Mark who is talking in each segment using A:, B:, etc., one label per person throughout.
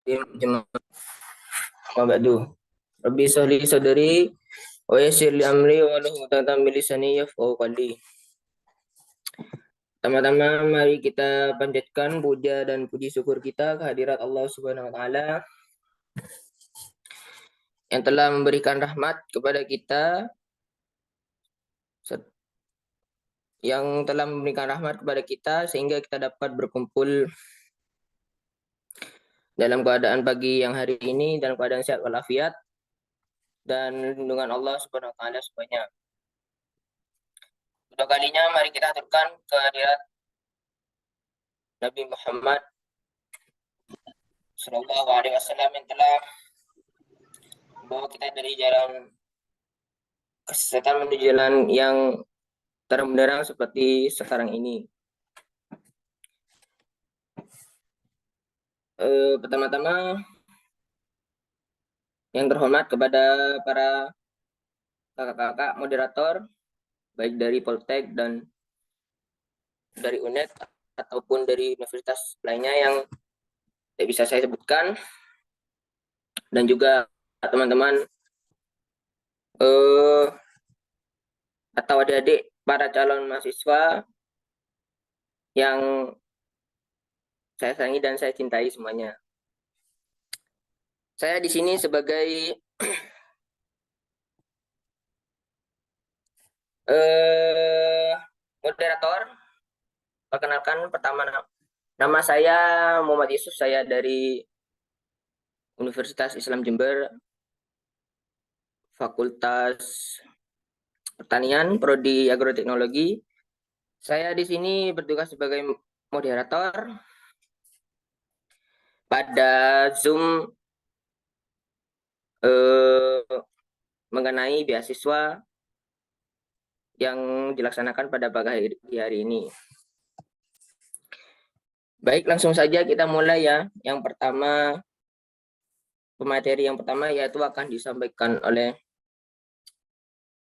A: Jemaah ba'du. Rabbi sholli sadri wa yassir li amri wa hlul 'uqdatam min lisani yafqahu qawli. Pertama-tama mari kita panjatkan puja dan puji syukur kita kehadirat Allah Subhanahu wa taala yang telah memberikan rahmat kepada kita, sehingga kita dapat berkumpul dalam keadaan pagi yang hari ini dalam keadaan sehat walafiat dan lindungan Allah Subhanahu wa taala sebanyak. Kedua kalinya mari kita aturkan kehadirat Nabi Muhammad Sallallahu Alaihi Wasallam yang telah membawa kita dari jalan kesesatan menuju jalan yang terang benderang seperti sekarang ini. Pertama-tama yang terhormat kepada para kakak-kakak moderator baik dari Poltek dan dari UNED ataupun dari universitas lainnya yang tidak bisa saya sebutkan, dan juga teman-teman atau adik-adik para calon mahasiswa yang saya sayangi dan saya cintai semuanya. Saya di sini sebagai moderator. Perkenalkan, pertama nama saya Muhammad Yusuf, saya dari Universitas Islam Jember, Fakultas Pertanian, Prodi Agroteknologi. Saya di sini bertugas sebagai moderator pada Zoom mengenai beasiswa yang dilaksanakan pada pagi hari ini. Baik, langsung saja kita mulai ya. Yang pertama, pemateri yang pertama yaitu akan disampaikan oleh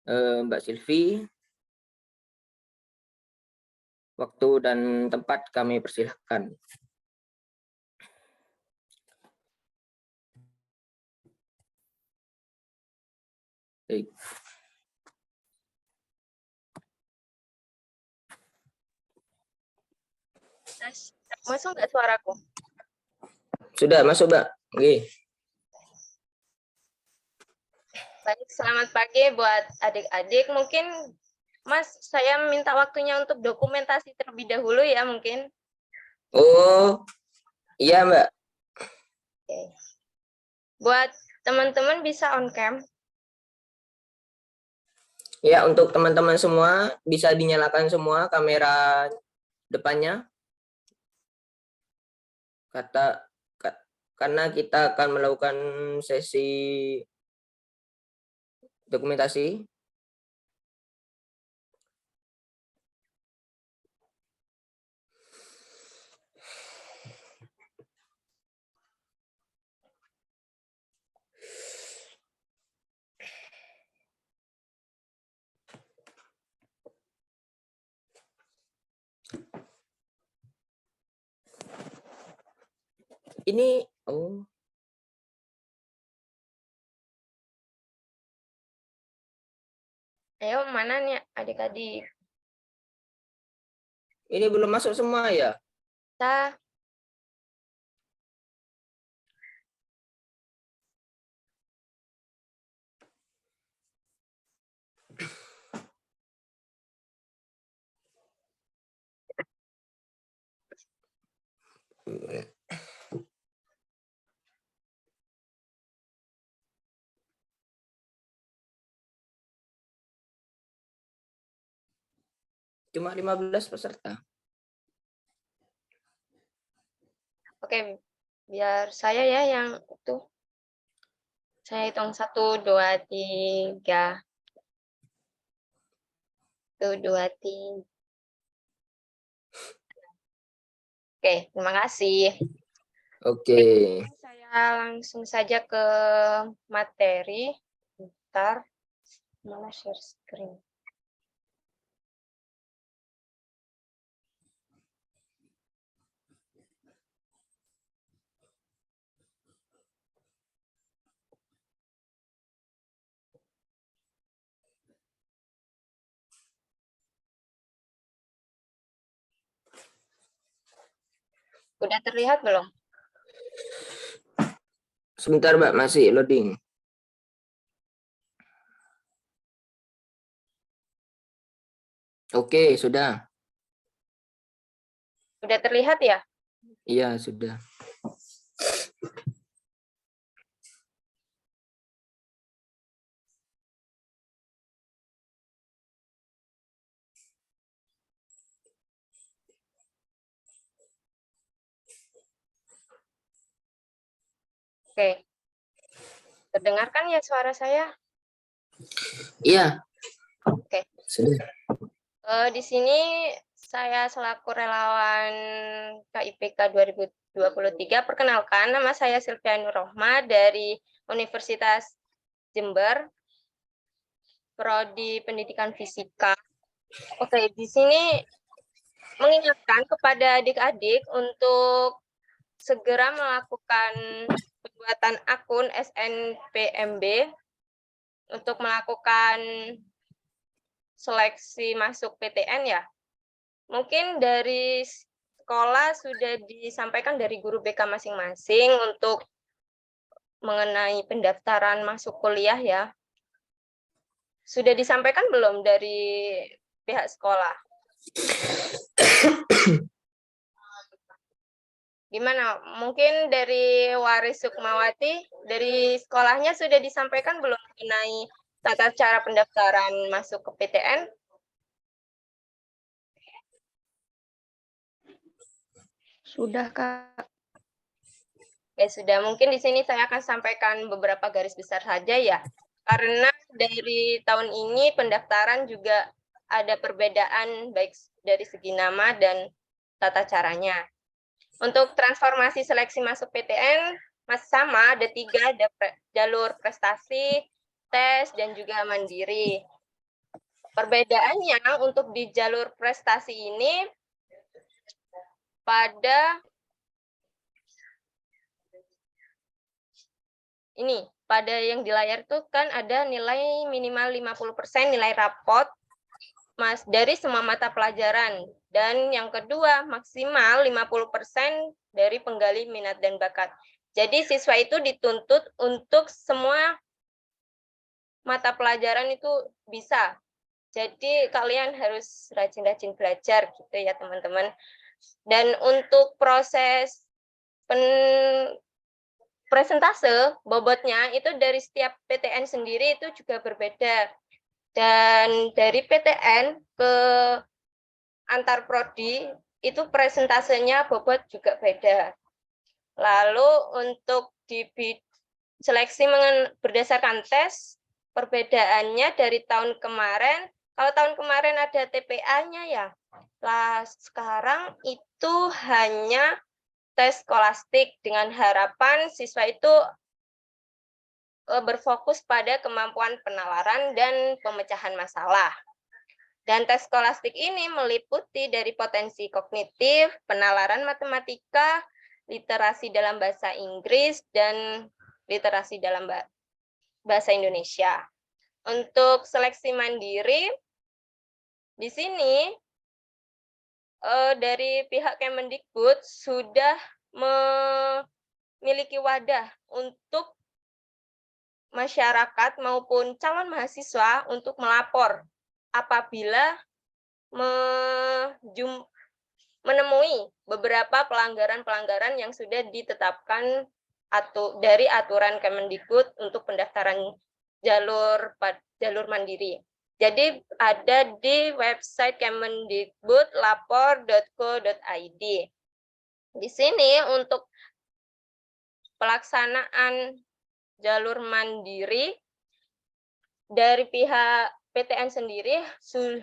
A: Mbak Silvi. Waktu dan tempat kami persilahkan. Baik.
B: Masuk nggak suaraku?
A: Sudah masuk, Mbak. Oke.
B: Baik, selamat pagi buat adik-adik. Mungkin Mas, saya minta waktunya untuk dokumentasi terlebih dahulu ya mungkin.
A: Oh, iya Mbak.
B: Oke. Buat teman-teman bisa on cam.
A: Ya, untuk teman-teman semua bisa dinyalakan semua kamera depannya. Karena kita akan melakukan sesi dokumentasi. Ini
B: Ayo, mana nih adik-adik?
A: Ini belum masuk semua ya?
B: Kita
A: Cuma 15 peserta.
B: Oke, biar saya ya yang itu. Saya hitung 1, 2, 3. 1, 2, 3. Oke, terima kasih.
A: Oke.
B: Saya langsung saja ke materi. Bentar, mana share screen? Udah terlihat belum?
A: Sebentar, Mbak, masih loading. Oke, sudah.
B: Udah terlihat ya?
A: Iya, sudah.
B: Oke. Terdengarkan ya suara saya?
A: Iya.
B: Oke.
A: Sudah.
B: Di sini saya selaku relawan KIPK 2023, perkenalkan nama saya Sylvia Nurrohma dari Universitas Jember, Prodi Pendidikan Fisika. Oke, di sini mengingatkan kepada adik-adik untuk segera melakukan pembuatan akun SNPMB untuk melakukan seleksi masuk PTN ya. Mungkin dari sekolah sudah disampaikan dari guru BK masing-masing untuk mengenai pendaftaran masuk kuliah ya. Sudah disampaikan belum dari pihak sekolah? Gimana? Mungkin dari Waris Sukmawati, dari sekolahnya sudah disampaikan belum mengenai tata cara pendaftaran masuk ke PTN?
C: Sudah, Kak.
B: Ya sudah, mungkin di sini saya akan sampaikan beberapa garis besar saja ya. Karena dari tahun ini pendaftaran juga ada perbedaan baik dari segi nama dan tata caranya. Untuk transformasi seleksi masuk PTN masih sama, ada 3, ada jalur prestasi, tes, dan juga mandiri. Perbedaannya untuk di jalur prestasi ini pada yang di layar itu kan ada nilai minimal 50% nilai rapot dari semua mata pelajaran. Dan yang kedua, maksimal 50% dari penggali minat dan bakat. Jadi siswa itu dituntut untuk semua mata pelajaran itu bisa. Jadi kalian harus rajin-rajin belajar gitu ya teman-teman. Dan untuk proses presentase bobotnya itu dari setiap PTN sendiri itu juga berbeda. Dan dari PTN ke antar prodi itu presentasenya bobot juga beda. Lalu untuk di seleksi berdasarkan tes, perbedaannya dari tahun kemarin, kalau tahun kemarin ada TPA-nya ya, lah sekarang itu hanya tes skolastik dengan harapan siswa itu berfokus pada kemampuan penalaran dan pemecahan masalah. Dan tes skolastik ini meliputi dari potensi kognitif, penalaran matematika, literasi dalam bahasa Inggris, dan literasi dalam bahasa Indonesia. Untuk seleksi mandiri, di sini dari pihak Kemendikbud sudah memiliki wadah untuk masyarakat maupun calon mahasiswa untuk melapor apabila menemui beberapa pelanggaran-pelanggaran yang sudah ditetapkan dari aturan Kemendikbud untuk pendaftaran jalur mandiri. Jadi ada di website Kemendikbud lapor.go.id. Di sini untuk pelaksanaan jalur mandiri dari pihak PTN sendiri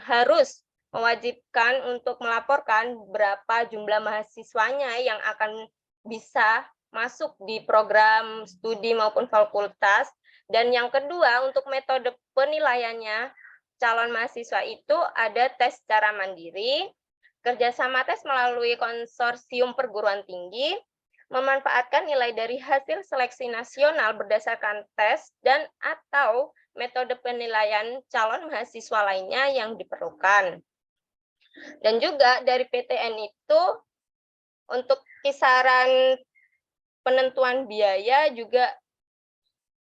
B: harus mewajibkan untuk melaporkan berapa jumlah mahasiswanya yang akan bisa masuk di program studi maupun fakultas. Dan yang kedua, untuk metode penilaiannya, calon mahasiswa itu ada tes secara mandiri, kerjasama tes melalui konsorsium perguruan tinggi, memanfaatkan nilai dari hasil seleksi nasional berdasarkan tes dan atau metode penilaian calon mahasiswa lainnya yang diperlukan. Dan juga dari PTN itu untuk kisaran penentuan biaya juga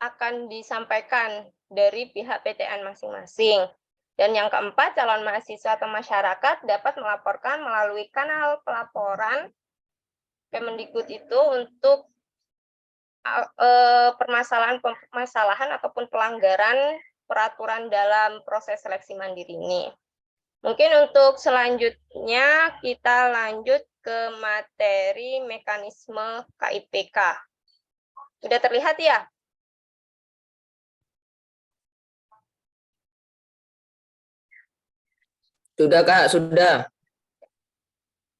B: akan disampaikan dari pihak PTN masing-masing. Dan yang keempat, calon mahasiswa atau masyarakat dapat melaporkan melalui kanal pelaporan Kemendikbud itu untuk permasalahan ataupun pelanggaran peraturan dalam proses seleksi mandiri ini. Mungkin untuk selanjutnya kita lanjut ke materi mekanisme KIPK. Sudah terlihat ya?
A: Sudah, Kak, sudah.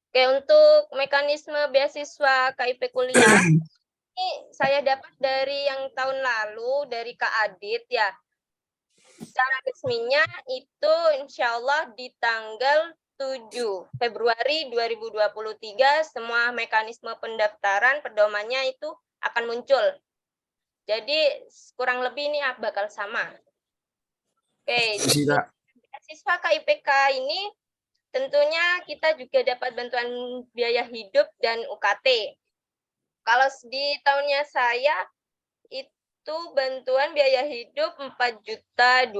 B: Oke, untuk mekanisme beasiswa KIP kuliah, ini saya dapat dari yang tahun lalu, dari Kak Adit ya. Secara resminya itu insya Allah di tanggal 7 Februari 2023 semua mekanisme pendaftaran pedomannya itu akan muncul. Jadi kurang lebih ini bakal sama. Oke, beasiswa KIPK ini tentunya kita juga dapat bantuan biaya hidup dan UKT. Kalau di tahunnya saya itu bantuan biaya hidup 4.200.000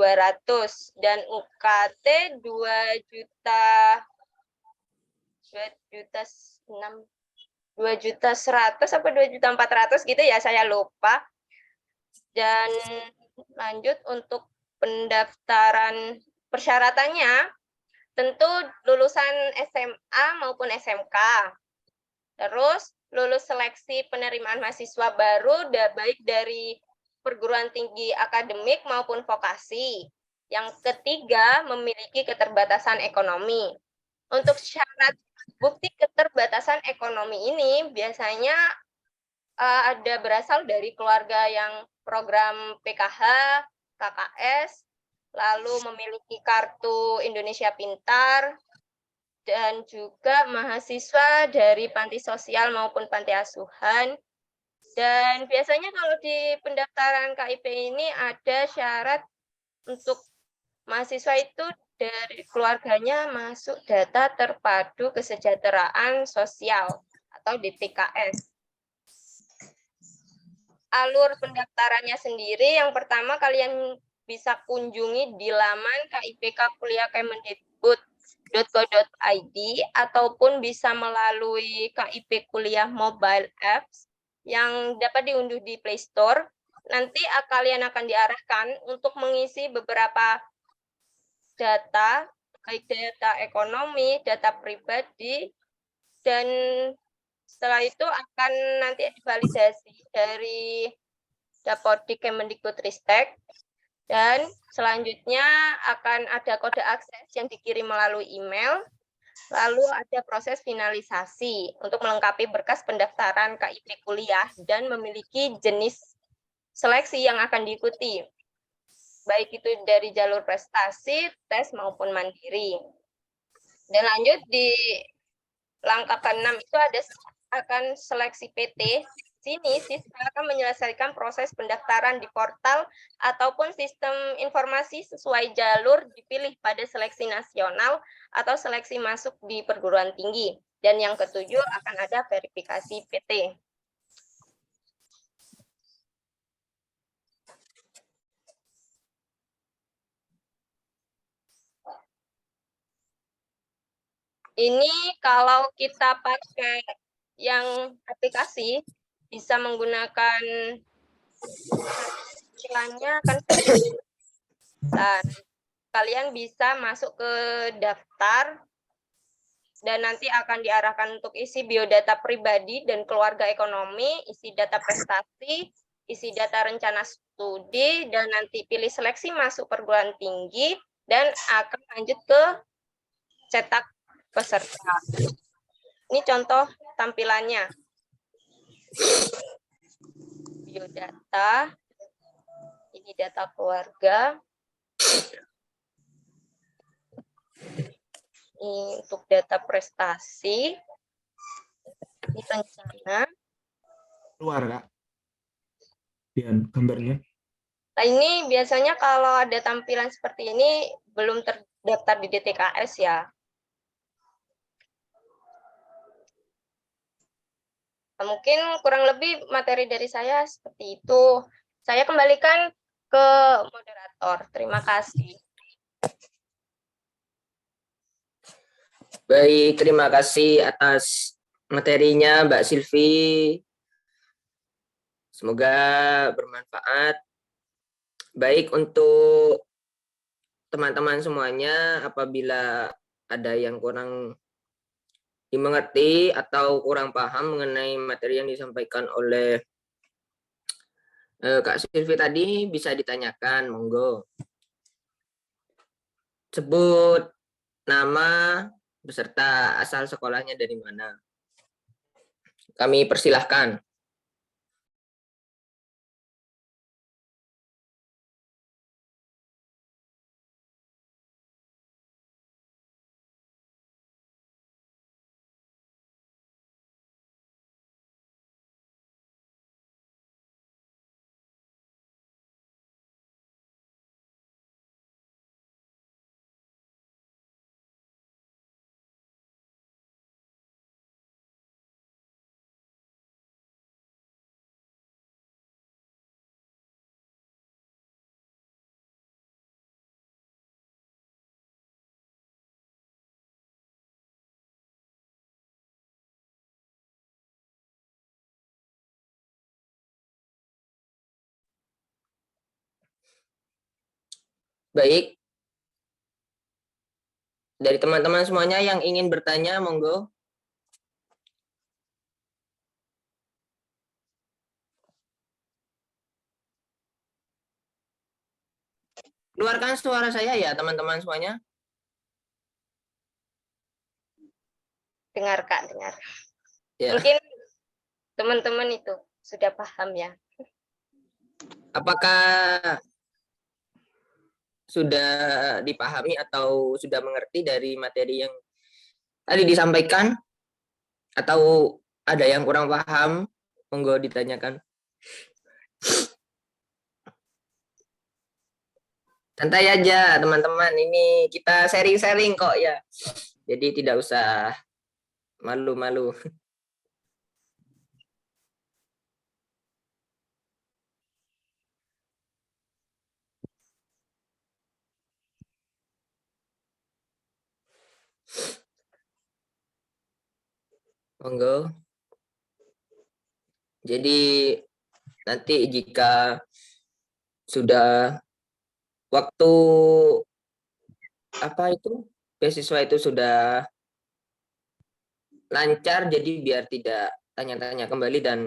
B: dan UKT 2.100.000 apa 2.400.000 gitu ya, saya lupa. Dan lanjut untuk pendaftaran persyaratannya tentu lulusan SMA maupun SMK. Terus lulus seleksi penerimaan mahasiswa baru baik dari perguruan tinggi akademik maupun vokasi. Yang ketiga, memiliki keterbatasan ekonomi. Untuk syarat bukti keterbatasan ekonomi ini biasanya ada berasal dari keluarga yang program PKH, KKS, lalu memiliki kartu Indonesia Pintar, dan juga mahasiswa dari panti sosial maupun panti asuhan. Dan biasanya kalau di pendaftaran KIP ini ada syarat untuk mahasiswa itu dari keluarganya masuk data terpadu kesejahteraan sosial atau DTKS. Alur pendaftarannya sendiri, yang pertama kalian bisa kunjungi di laman KIPK Kuliah Kemendikbud.go.id ataupun bisa melalui KIP Kuliah Mobile Apps yang dapat diunduh di Play Store. Nanti kalian akan diarahkan untuk mengisi beberapa data, baik data ekonomi, data pribadi, dan setelah itu akan nanti divalidasi dari Dapodik Kemendikbudristek, dan selanjutnya akan ada kode akses yang dikirim melalui email, lalu ada proses finalisasi untuk melengkapi berkas pendaftaran KIP kuliah dan memiliki jenis seleksi yang akan diikuti, baik itu dari jalur prestasi, tes maupun mandiri. Dan lanjut di langkah ke-6 itu ada akan seleksi PT. Sini siswa akan menyelesaikan proses pendaftaran di portal ataupun sistem informasi sesuai jalur dipilih pada seleksi nasional atau seleksi masuk di perguruan tinggi. Dan yang ketujuh akan ada verifikasi PT. Ini kalau kita pakai yang aplikasi bisa menggunakan istilahnya kan, dan kalian bisa masuk ke daftar dan nanti akan diarahkan untuk isi biodata pribadi dan keluarga ekonomi, isi data prestasi, isi data rencana studi, dan nanti pilih seleksi masuk perguruan tinggi dan akan lanjut ke cetak peserta. Ini contoh tampilannya. Biodata, ini data keluarga. Ini untuk data prestasi. Ini rencana.
D: Keluar, Kak. Dan gambarnya.
B: Nah, ini biasanya kalau ada tampilan seperti ini belum terdaftar di DTKS ya. Mungkin kurang lebih materi dari saya seperti itu. Saya kembalikan ke moderator. Terima kasih.
A: Baik, terima kasih atas materinya Mbak Silvi. Semoga bermanfaat. Baik, untuk teman-teman semuanya, apabila ada yang kurang dimengerti atau kurang paham mengenai materi yang disampaikan oleh Kak Silvi tadi, bisa ditanyakan, monggo. Sebut nama beserta asal sekolahnya dari mana. Kami persilahkan. Baik, dari teman-teman semuanya yang ingin bertanya, monggo. Keluarkan suara saya ya, teman-teman semuanya.
B: Dengar, Kak, dengar.
A: Ya.
B: Mungkin teman-teman itu sudah paham ya.
A: Apakah sudah dipahami atau sudah mengerti dari materi yang tadi disampaikan? Atau ada yang kurang paham? Monggo ditanyakan. Santai aja teman-teman, ini kita sharing-sharing kok ya. Jadi tidak usah malu-malu. Monggo. Jadi nanti jika sudah waktu apa itu beasiswa itu sudah lancar, jadi biar tidak tanya-tanya kembali dan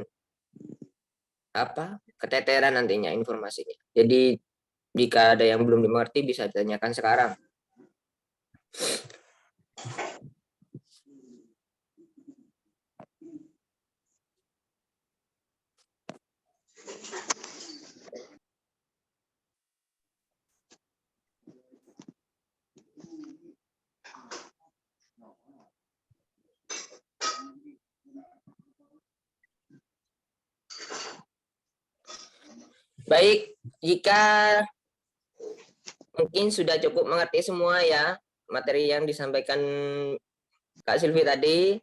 A: apa keteteran nantinya informasinya. Jadi jika ada yang belum dimengerti bisa ditanyakan sekarang. Baik, jika mungkin sudah cukup mengerti semua ya materi yang disampaikan Kak Silvi tadi.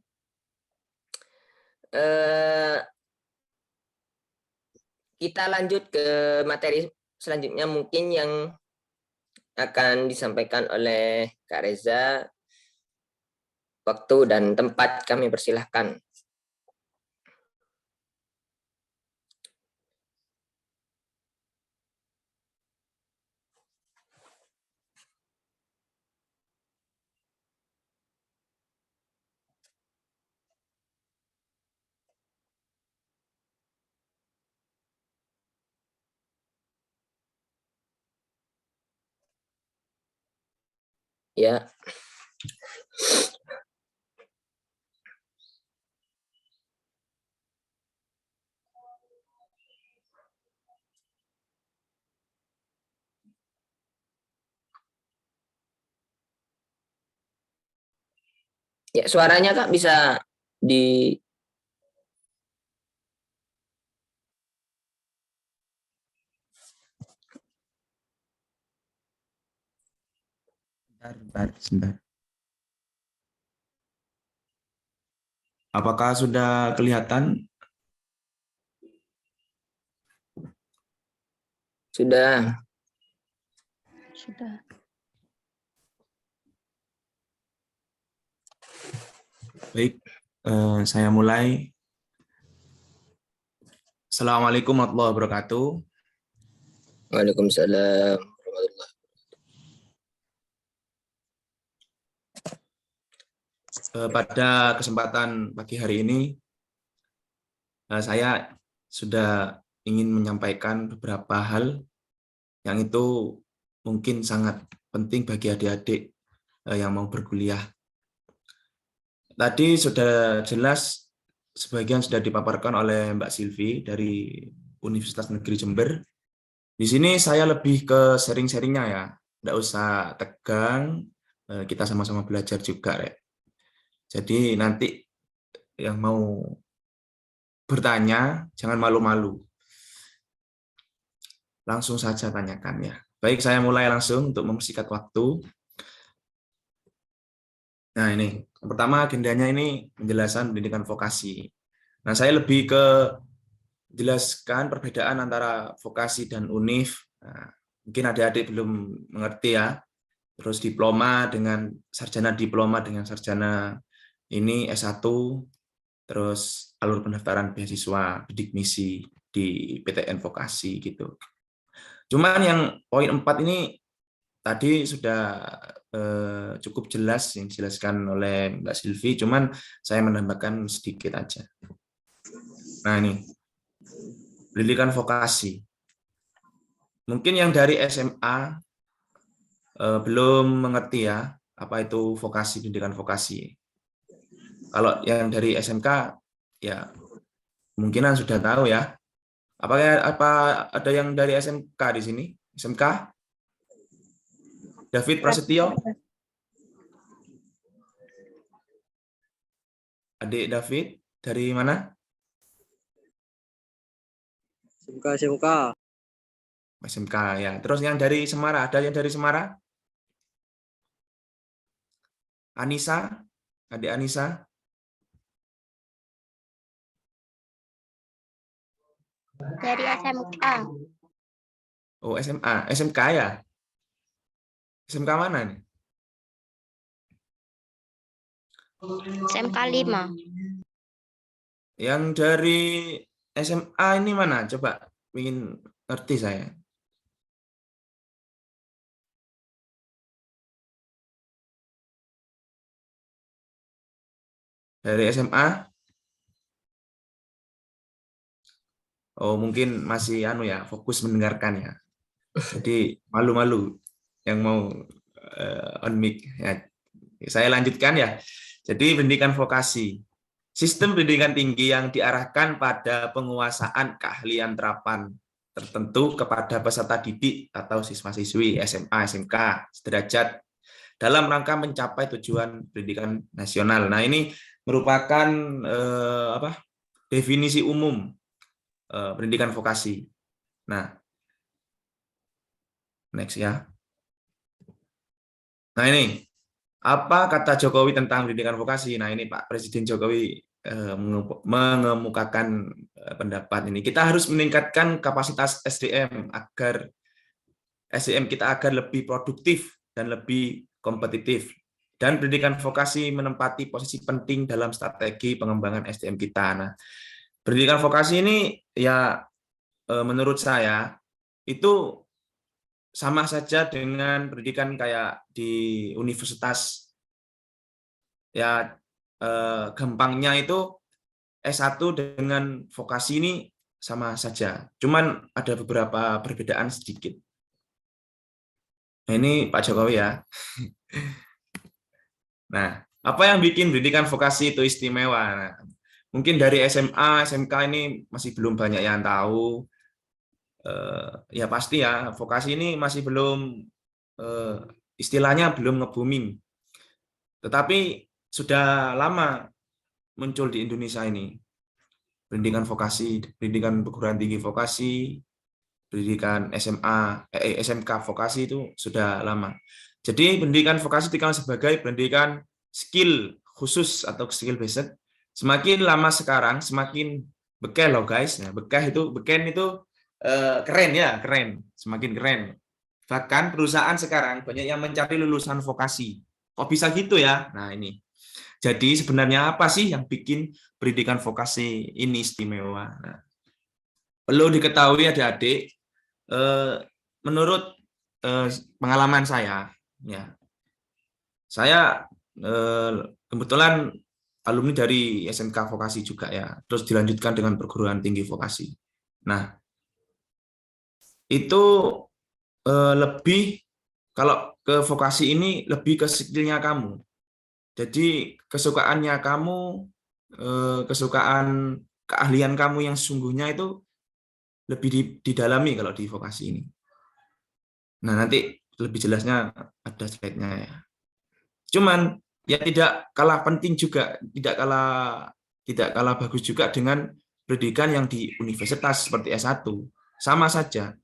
A: Kita lanjut ke materi selanjutnya mungkin yang akan disampaikan oleh Kak Reza. Waktu dan tempat kami persilahkan. Ya. Ya, suaranya Kak bisa di
D: Sebentar. Apakah sudah kelihatan
A: Sudah.
C: Sudah.
D: Baik, saya mulai. Assalamualaikum warahmatullahi wabarakatuh.
A: Waalaikumsalam.
D: Pada kesempatan pagi hari ini, saya sudah ingin menyampaikan beberapa hal yang itu mungkin sangat penting bagi adik-adik yang mau berkuliah. Tadi sudah jelas, sebagian sudah dipaparkan oleh Mbak Silvi dari Universitas Negeri Jember. Di sini saya lebih ke sharing-sharingnya ya, tidak usah tegang, kita sama-sama belajar juga, Rek. Jadi nanti yang mau bertanya, jangan malu-malu. Langsung saja tanyakan ya. Baik, saya mulai langsung untuk mempersingkat waktu. Nah ini, yang pertama agendanya ini penjelasan pendidikan vokasi. Nah saya lebih ke jelaskan perbedaan antara vokasi dan univ. Nah, mungkin adik-adik belum mengerti ya. Terus diploma dengan diploma dengan sarjana ini S1, terus alur pendaftaran beasiswa bidik misi di PTN vokasi gitu. Cuman yang poin 4 ini tadi sudah cukup jelas yang dijelaskan oleh Mbak Silvi, cuman saya menambahkan sedikit aja. Nah ini, pendidikan vokasi. Mungkin yang dari SMA belum mengerti ya, apa itu vokasi, pendidikan vokasi. Kalau yang dari SMK, ya kemungkinan sudah tahu ya. Apa ada yang dari SMK di sini? SMK? David Prasetyo? Adik David, dari mana?
E: SMK.
D: SMK ya. Terus yang dari Semara, ada yang dari Semara? Anissa, adik Anissa?
C: Dari SMK.
D: Oh SMA, SMK ya? SMK mana nih?
C: SMK 5.
D: Yang dari SMA ini mana? Coba ingin ngerti saya. Dari SMA? Oh, mungkin masih fokus mendengarkan ya. Jadi malu-malu yang mau on mic ya. Saya lanjutkan ya. Jadi pendidikan vokasi. Sistem pendidikan tinggi yang diarahkan pada penguasaan keahlian terapan tertentu kepada peserta didik atau siswa-siswi SMA, SMK sederajat dalam rangka mencapai tujuan pendidikan nasional. Nah, ini merupakan definisi umum pendidikan vokasi. Nah, next ya. Nah, ini apa kata Jokowi tentang pendidikan vokasi? Nah, ini Pak Presiden Jokowi mengemukakan pendapat ini. Kita harus meningkatkan kapasitas SDM agar SDM kita agar lebih produktif dan lebih kompetitif. Dan pendidikan vokasi menempati posisi penting dalam strategi pengembangan SDM kita. Nah, pendidikan vokasi ini ya menurut saya itu sama saja dengan pendidikan kayak di universitas. Ya gampangnya itu S1 dengan vokasi ini sama saja. Cuman ada beberapa perbedaan sedikit. Nah, ini Pak Jokowi ya. Nah, apa yang bikin pendidikan vokasi itu istimewa? Nah, mungkin dari SMA, SMK ini masih belum banyak yang tahu. Ya pasti ya, vokasi ini masih belum, istilahnya belum nge-booming. Tetapi sudah lama muncul di Indonesia ini. Pendidikan vokasi, pendidikan perguruan tinggi vokasi, pendidikan SMA, SMK vokasi itu sudah lama. Jadi pendidikan vokasi dikenal sebagai pendidikan skill khusus atau skill based. Semakin lama sekarang semakin bekeh loh guys. Nah, beken itu keren ya, keren, semakin keren. Bahkan perusahaan sekarang banyak yang mencari lulusan vokasi. Kok bisa gitu ya? Nah ini. Jadi sebenarnya apa sih yang bikin pendidikan vokasi ini istimewa? Nah, perlu diketahui adik-adik, menurut pengalaman saya, ya, saya kebetulan alumni dari SMK Vokasi juga ya, terus dilanjutkan dengan perguruan tinggi vokasi. Nah, itu lebih kalau ke vokasi ini lebih ke skillnya kamu. Jadi kesukaannya kamu, kesukaan keahlian kamu yang sesungguhnya itu lebih didalami kalau di vokasi ini. Nah, nanti lebih jelasnya ada slide-nya ya. Cuman ya tidak kalah penting juga, tidak kalah bagus juga dengan pendidikan yang di universitas seperti S1. Sama saja.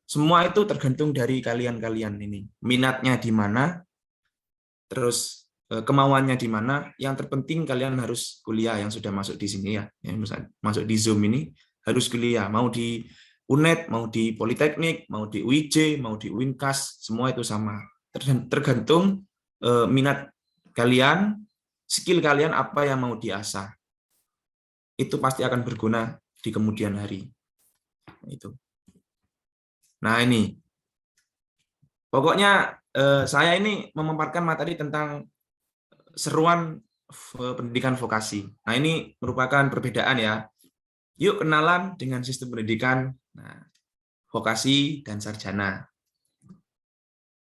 D: Semua itu tergantung dari kalian-kalian ini. Minatnya di mana, terus kemauannya di mana. Yang terpenting kalian harus kuliah yang sudah masuk di sini ya. Yang masuk di Zoom ini harus kuliah. Mau di UNED, mau di Politeknik, mau di UIJ, mau di Uinkas, semua itu sama. Tergantung minat kalian, skill kalian apa yang mau diasah. Itu pasti akan berguna di kemudian hari. Itu. Nah ini, pokoknya saya ini memaparkan materi tentang seruan pendidikan vokasi. Nah ini merupakan perbedaan ya. Yuk kenalan dengan sistem pendidikan vokasi dan sarjana.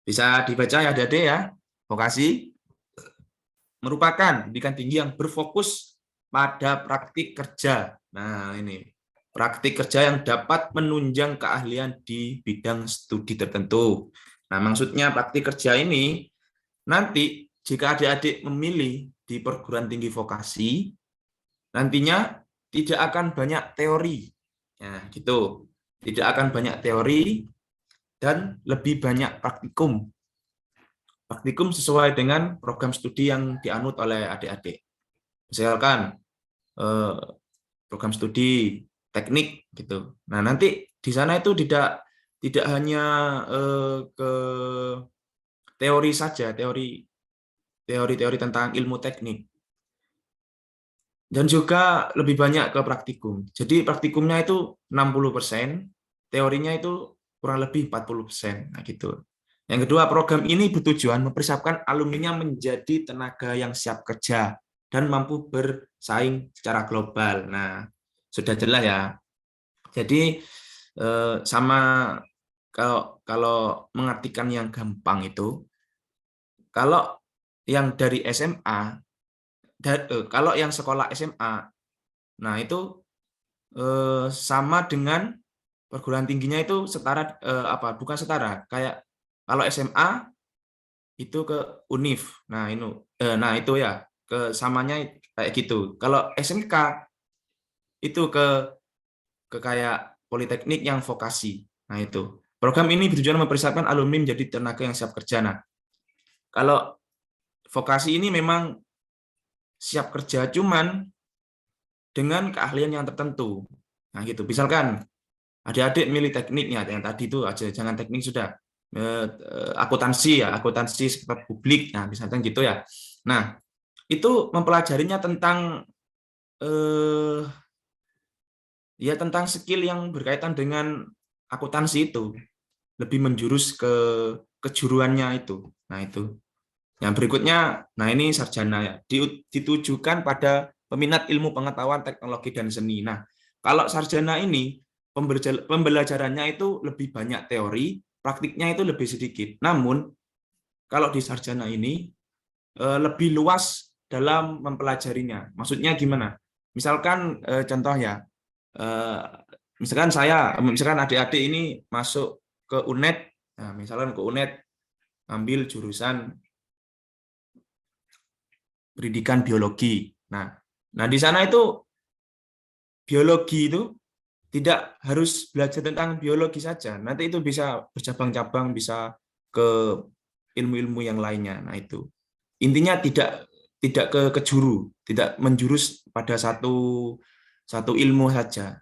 D: Bisa dibaca ya adik-adik ya. Vokasi merupakan pendidikan tinggi yang berfokus pada praktik kerja. Nah ini. Praktik kerja yang dapat menunjang keahlian di bidang studi tertentu. Nah, maksudnya praktik kerja ini nanti jika adik-adik memilih di perguruan tinggi vokasi, nantinya tidak akan banyak teori. Ya, gitu. Tidak akan banyak teori dan lebih banyak praktikum. Praktikum sesuai dengan program studi yang dianut oleh adik-adik. Misalkan program studi teknik gitu. Nah, nanti di sana itu tidak hanya ke teori saja, teori tentang ilmu teknik. Dan juga lebih banyak ke praktikum. Jadi praktikumnya itu 60%, teorinya itu kurang lebih 40%. Nah, gitu. Yang kedua, program ini bertujuan mempersiapkan alumninya menjadi tenaga yang siap kerja dan mampu bersaing secara global. Nah, sudah jelas ya. Jadi sama kalau mengartikan yang gampang itu, kalau yang dari SMA, kalau yang sekolah SMA, nah itu sama dengan perguruan tingginya itu setara bukan setara, kayak kalau SMA itu ke UNIF. Nah itu ya kesamanya kayak gitu. Kalau SMK itu ke kayak politeknik yang vokasi. Nah itu. Program ini bertujuan mempersiapkan alumni menjadi tenaga yang siap kerja. Nah, kalau vokasi ini memang siap kerja cuman dengan keahlian yang tertentu. Nah gitu. Misalkan adik-adik milih tekniknya yang tadi itu aja, jangan teknik sudah. Akuntansi ya, akuntansi seperti publik. Nah, misalkan gitu ya. Nah, itu mempelajarinya tentang ya tentang skill yang berkaitan dengan akuntansi itu, lebih menjurus ke kejuruannya itu. Nah itu. Yang berikutnya, nah ini sarjana ya, ditujukan pada peminat ilmu pengetahuan, teknologi dan seni. Nah kalau sarjana ini pembelajarannya itu lebih banyak teori, praktiknya itu lebih sedikit. Namun kalau di sarjana ini lebih luas dalam mempelajarinya. Maksudnya gimana? Misalkan contoh ya. Misalkan adik-adik ini masuk ke UNED, nah, misalkan ke UNED ambil jurusan pendidikan biologi. Nah di sana itu biologi itu tidak harus belajar tentang biologi saja. Nanti itu bisa bercabang-cabang, bisa ke ilmu-ilmu yang lainnya. Nah itu intinya tidak ke juru, tidak menjurus pada satu ilmu saja.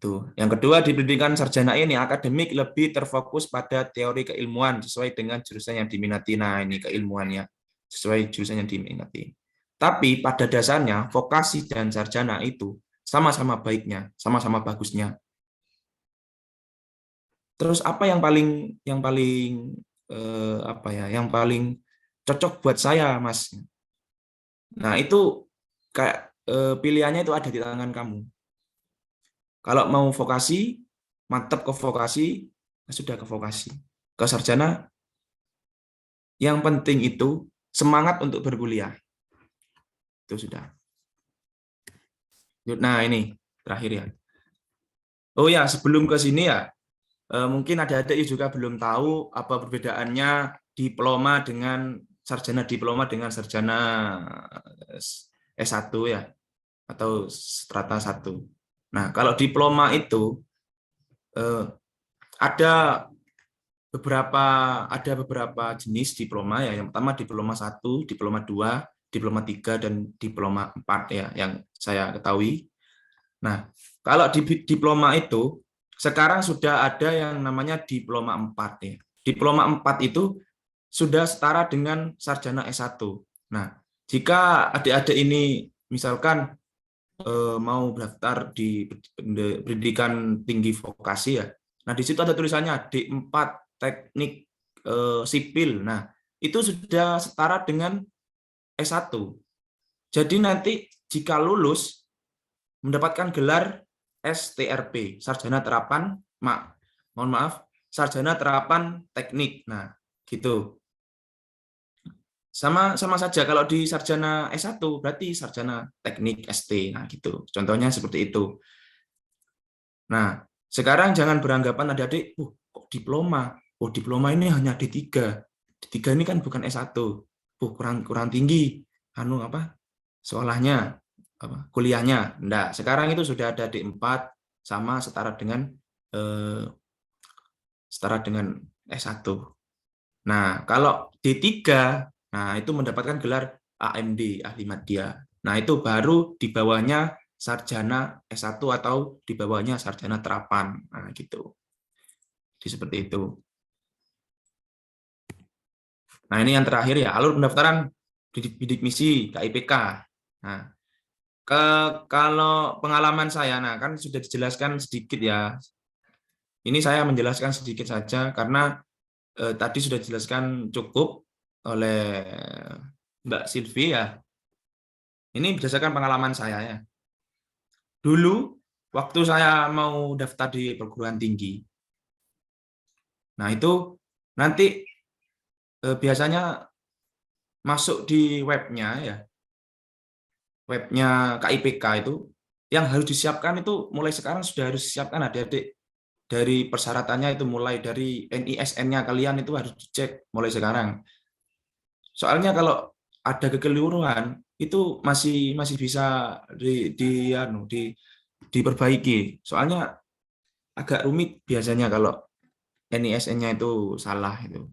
D: Itu. Yang kedua, di pendidikan sarjana ini akademik lebih terfokus pada teori keilmuan sesuai dengan jurusan yang diminati. Nah, ini keilmuannya sesuai jurusan yang diminati. Tapi pada dasarnya vokasi dan sarjana itu sama-sama baiknya, sama-sama bagusnya. Terus apa yang paling yang paling cocok buat saya, Mas? Nah, itu kayak pilihannya itu ada di tangan kamu. Kalau mau vokasi, mantap ke vokasi, sudah ke vokasi. Ke sarjana, yang penting itu semangat untuk berkuliah. Itu sudah. Nah, ini terakhir ya. Oh ya, sebelum ke sini ya, mungkin ada adik juga belum tahu apa perbedaannya diploma dengan sarjana S1 ya, atau strata 1. Nah, kalau diploma itu ada beberapa jenis diploma ya. Yang pertama diploma 1, diploma 2, diploma 3 dan diploma 4 ya yang saya ketahui. Nah, kalau di diploma itu sekarang sudah ada yang namanya diploma 4 ya. Diploma 4 itu sudah setara dengan sarjana S1. Nah, jika adik-adik ini misalkan mau daftar di pendidikan tinggi vokasi ya. Nah, di situ ada tulisannya D4 teknik sipil. Nah, itu sudah setara dengan S1. Jadi nanti jika lulus mendapatkan gelar STRP, sarjana terapan, sarjana terapan teknik. Nah, gitu. Sama saja kalau di sarjana S1 berarti sarjana teknik ST. Nah, gitu. Contohnya seperti itu. Nah, sekarang jangan beranggapan adik-adik, kok diploma? Oh, diploma ini hanya D3. D3 ini kan bukan S1. Kurang tinggi sekolahnya, kuliahnya. Enggak, sekarang itu sudah ada D4 sama setara dengan S1. Nah, kalau D3, nah itu mendapatkan gelar AMD, ahli madya. Nah, itu baru di bawahnya sarjana S1 atau di bawahnya sarjana terapan. Nah, gitu. Jadi seperti itu. Nah, ini yang terakhir ya, alur pendaftaran bidik misi KIPK. Nah, kalau pengalaman saya, nah kan sudah dijelaskan sedikit ya. Ini saya menjelaskan sedikit saja karena tadi sudah dijelaskan cukup oleh Mbak Silvi ya. Ini berdasarkan pengalaman saya ya. Dulu waktu saya mau daftar di perguruan tinggi, nah itu nanti biasanya masuk di webnya KIPK itu, yang harus disiapkan itu mulai sekarang sudah harus disiapkan adik-adik. Dari persyaratannya itu mulai dari NISN-nya kalian itu harus dicek mulai sekarang. Soalnya kalau ada kekeliruan itu masih bisa diperbaiki. Soalnya agak rumit biasanya kalau NISN-nya itu salah itu.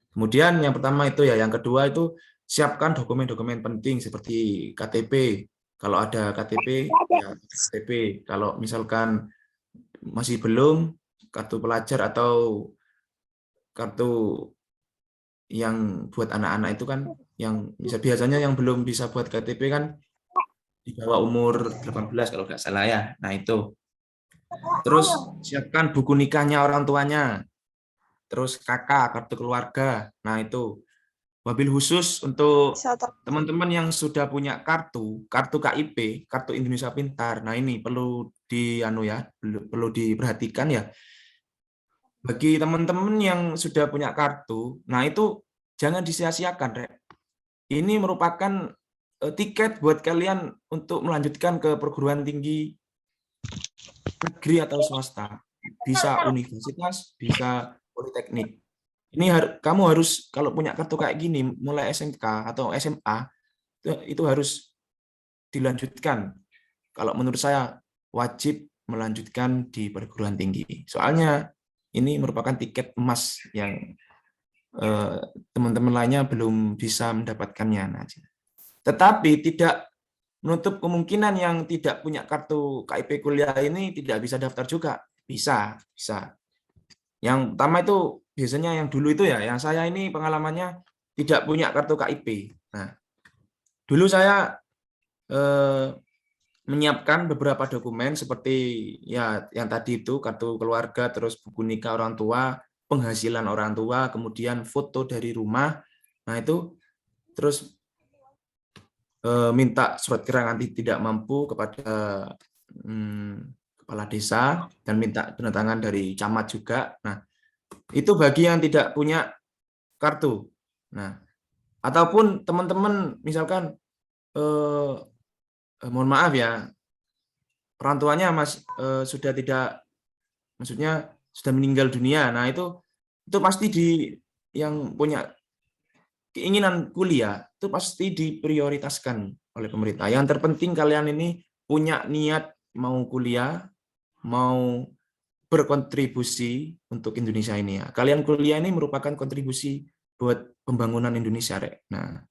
D: Kemudian yang pertama itu ya, yang kedua itu siapkan dokumen-dokumen penting seperti KTP. Kalau ada KTP, ya KTP. Kalau misalkan masih belum, kartu pelajar atau kartu yang buat anak-anak itu kan, yang biasanya yang belum bisa buat KTP kan di bawah umur 18 kalau nggak salah ya. Nah itu. Terus siapkan buku nikahnya orang tuanya. Terus kakak, kartu keluarga. Nah itu. Wabil khusus untuk teman-teman yang sudah punya kartu KIP, kartu Indonesia Pintar. Nah ini perlu perlu diperhatikan ya. Bagi teman-teman yang sudah punya kartu, nah itu jangan disia-siakan, Rek. Ini merupakan tiket buat kalian untuk melanjutkan ke perguruan tinggi negeri atau swasta. Bisa universitas, bisa politeknik. Ini kamu harus kalau punya kartu kayak gini mulai SMK atau SMA itu harus dilanjutkan. Kalau menurut saya wajib melanjutkan di perguruan tinggi. Soalnya ini merupakan tiket emas yang teman-teman lainnya belum bisa mendapatkannya. Tetapi tidak menutup kemungkinan yang tidak punya kartu KIP kuliah ini tidak bisa daftar juga. Bisa. Yang pertama itu biasanya yang dulu itu ya, yang saya ini pengalamannya tidak punya kartu KIP. Nah, dulu saya menyiapkan beberapa dokumen seperti ya yang tadi itu kartu keluarga, terus buku nikah orang tua, penghasilan orang tua, kemudian foto dari rumah. Nah, itu terus minta surat keterangan tidak mampu kepada kepala desa dan minta tanda tangan dari camat juga. Nah, itu bagi yang tidak punya kartu. Nah, ataupun teman-teman misalkan mohon maaf ya, orang tuanya sudah tidak, maksudnya sudah meninggal dunia. Nah, itu pasti yang punya keinginan kuliah itu pasti diprioritaskan oleh pemerintah. Yang terpenting kalian ini punya niat mau kuliah, mau berkontribusi untuk Indonesia ini ya. Kalian kuliah ini merupakan kontribusi buat pembangunan Indonesia, Rek. Nah,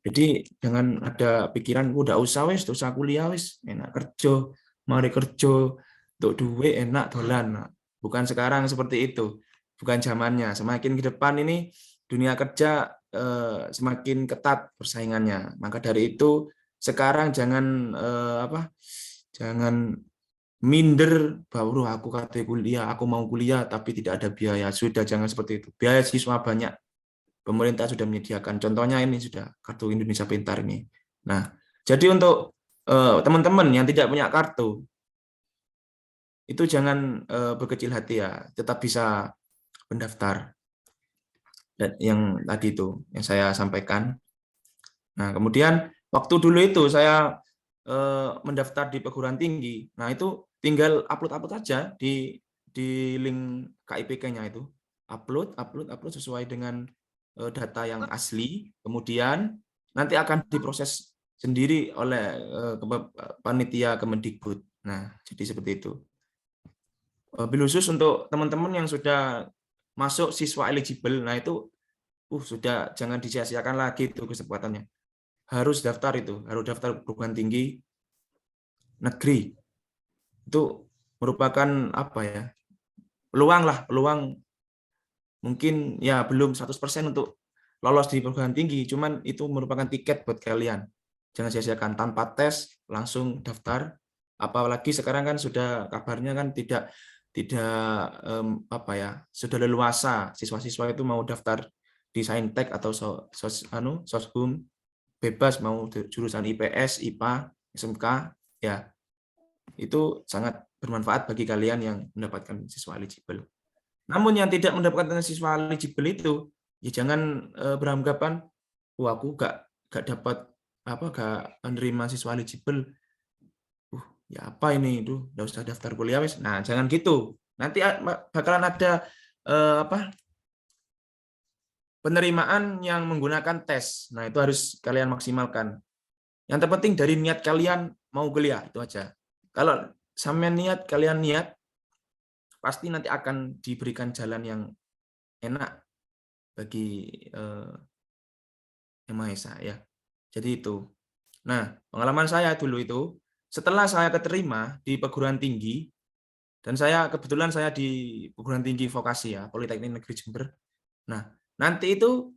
D: jadi jangan ada pikiran udah usah kuliah wis, enak kerja, mari kerja untuk duit enak dolan. Nah, bukan sekarang seperti itu. Bukan zamannya. Semakin ke depan ini dunia kerja semakin ketat persaingannya. Maka dari itu sekarang jangan jangan minder bahwa aku kata kuliah, aku mau kuliah tapi tidak ada biaya. Sudah, jangan seperti itu. Biaya siswa banyak. Pemerintah sudah menyediakan. Contohnya ini sudah kartu Indonesia Pintar ini. Nah, jadi untuk teman-teman yang tidak punya kartu itu jangan berkecil hati ya, tetap bisa mendaftar. Dan yang tadi itu yang saya sampaikan. Nah, kemudian waktu dulu itu saya mendaftar di perguruan tinggi. Nah, itu tinggal upload aja di link KIPK-nya itu. Upload sesuai dengan data yang asli. Kemudian nanti akan diproses sendiri oleh panitia Kemendikbud. Nah, jadi seperti itu. Bil khusus untuk teman-teman yang sudah masuk siswa eligible, nah itu sudah jangan disia-siakan lagi itu kesempatannya. Harus daftar itu, harus daftar perguruan tinggi negeri. Itu merupakan apa ya? Peluang mungkin ya belum 100% untuk lolos di perguruan tinggi, cuman itu merupakan tiket buat kalian. Jangan sia-siakan, tanpa tes langsung daftar. Apalagi sekarang kan sudah kabarnya kan tidak sudah leluasa, siswa-siswa itu mau daftar di Saintek atau Soshum bebas, mau jurusan IPS, IPA, SMK ya. Itu sangat bermanfaat bagi kalian yang mendapatkan siswa eligible. Namun yang tidak mendapatkan siswa eligible itu ya jangan beranggapan aku gak dapat gak menerima siswa eligible. Ya apa ini itu udah usah daftar kuliah wis. Nah, jangan gitu. Nanti bakalan ada penerimaan yang menggunakan tes. Nah, itu harus kalian maksimalkan. Yang terpenting dari niat kalian mau kuliah itu aja. Kalau sampean kalian niat pasti nanti akan diberikan jalan yang enak bagi Yang Maha Esa ya. Jadi itu. Nah, pengalaman saya dulu itu setelah saya keterima di perguruan tinggi, dan kebetulan saya di perguruan tinggi vokasi ya, Politeknik Negeri Jember. Nah, nanti itu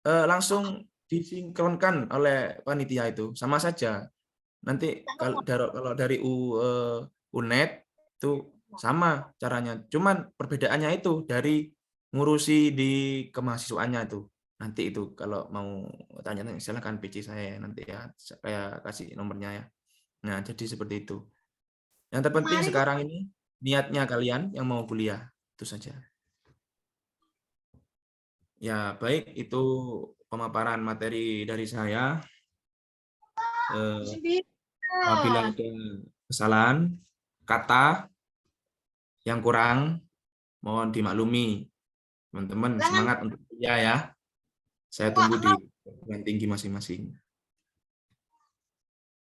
D: langsung disinkronkan oleh panitia itu, sama saja. Nanti kalau dari UNED itu sama caranya, cuman perbedaannya itu dari ngurusi di kemahasiswaannya itu. Nanti itu kalau mau tanya silakan PC saya nanti ya, saya kasih nomornya ya. Nah, jadi seperti itu. Yang terpenting sekarang ini niatnya kalian yang mau kuliah, itu saja. Ya, baik, itu pemaparan materi dari saya. Apabila ada kesalahan kata yang kurang, mohon dimaklumi. Teman-teman, semangat untuk kuliah ya. Saya tunggu di perguruan tinggi masing-masing.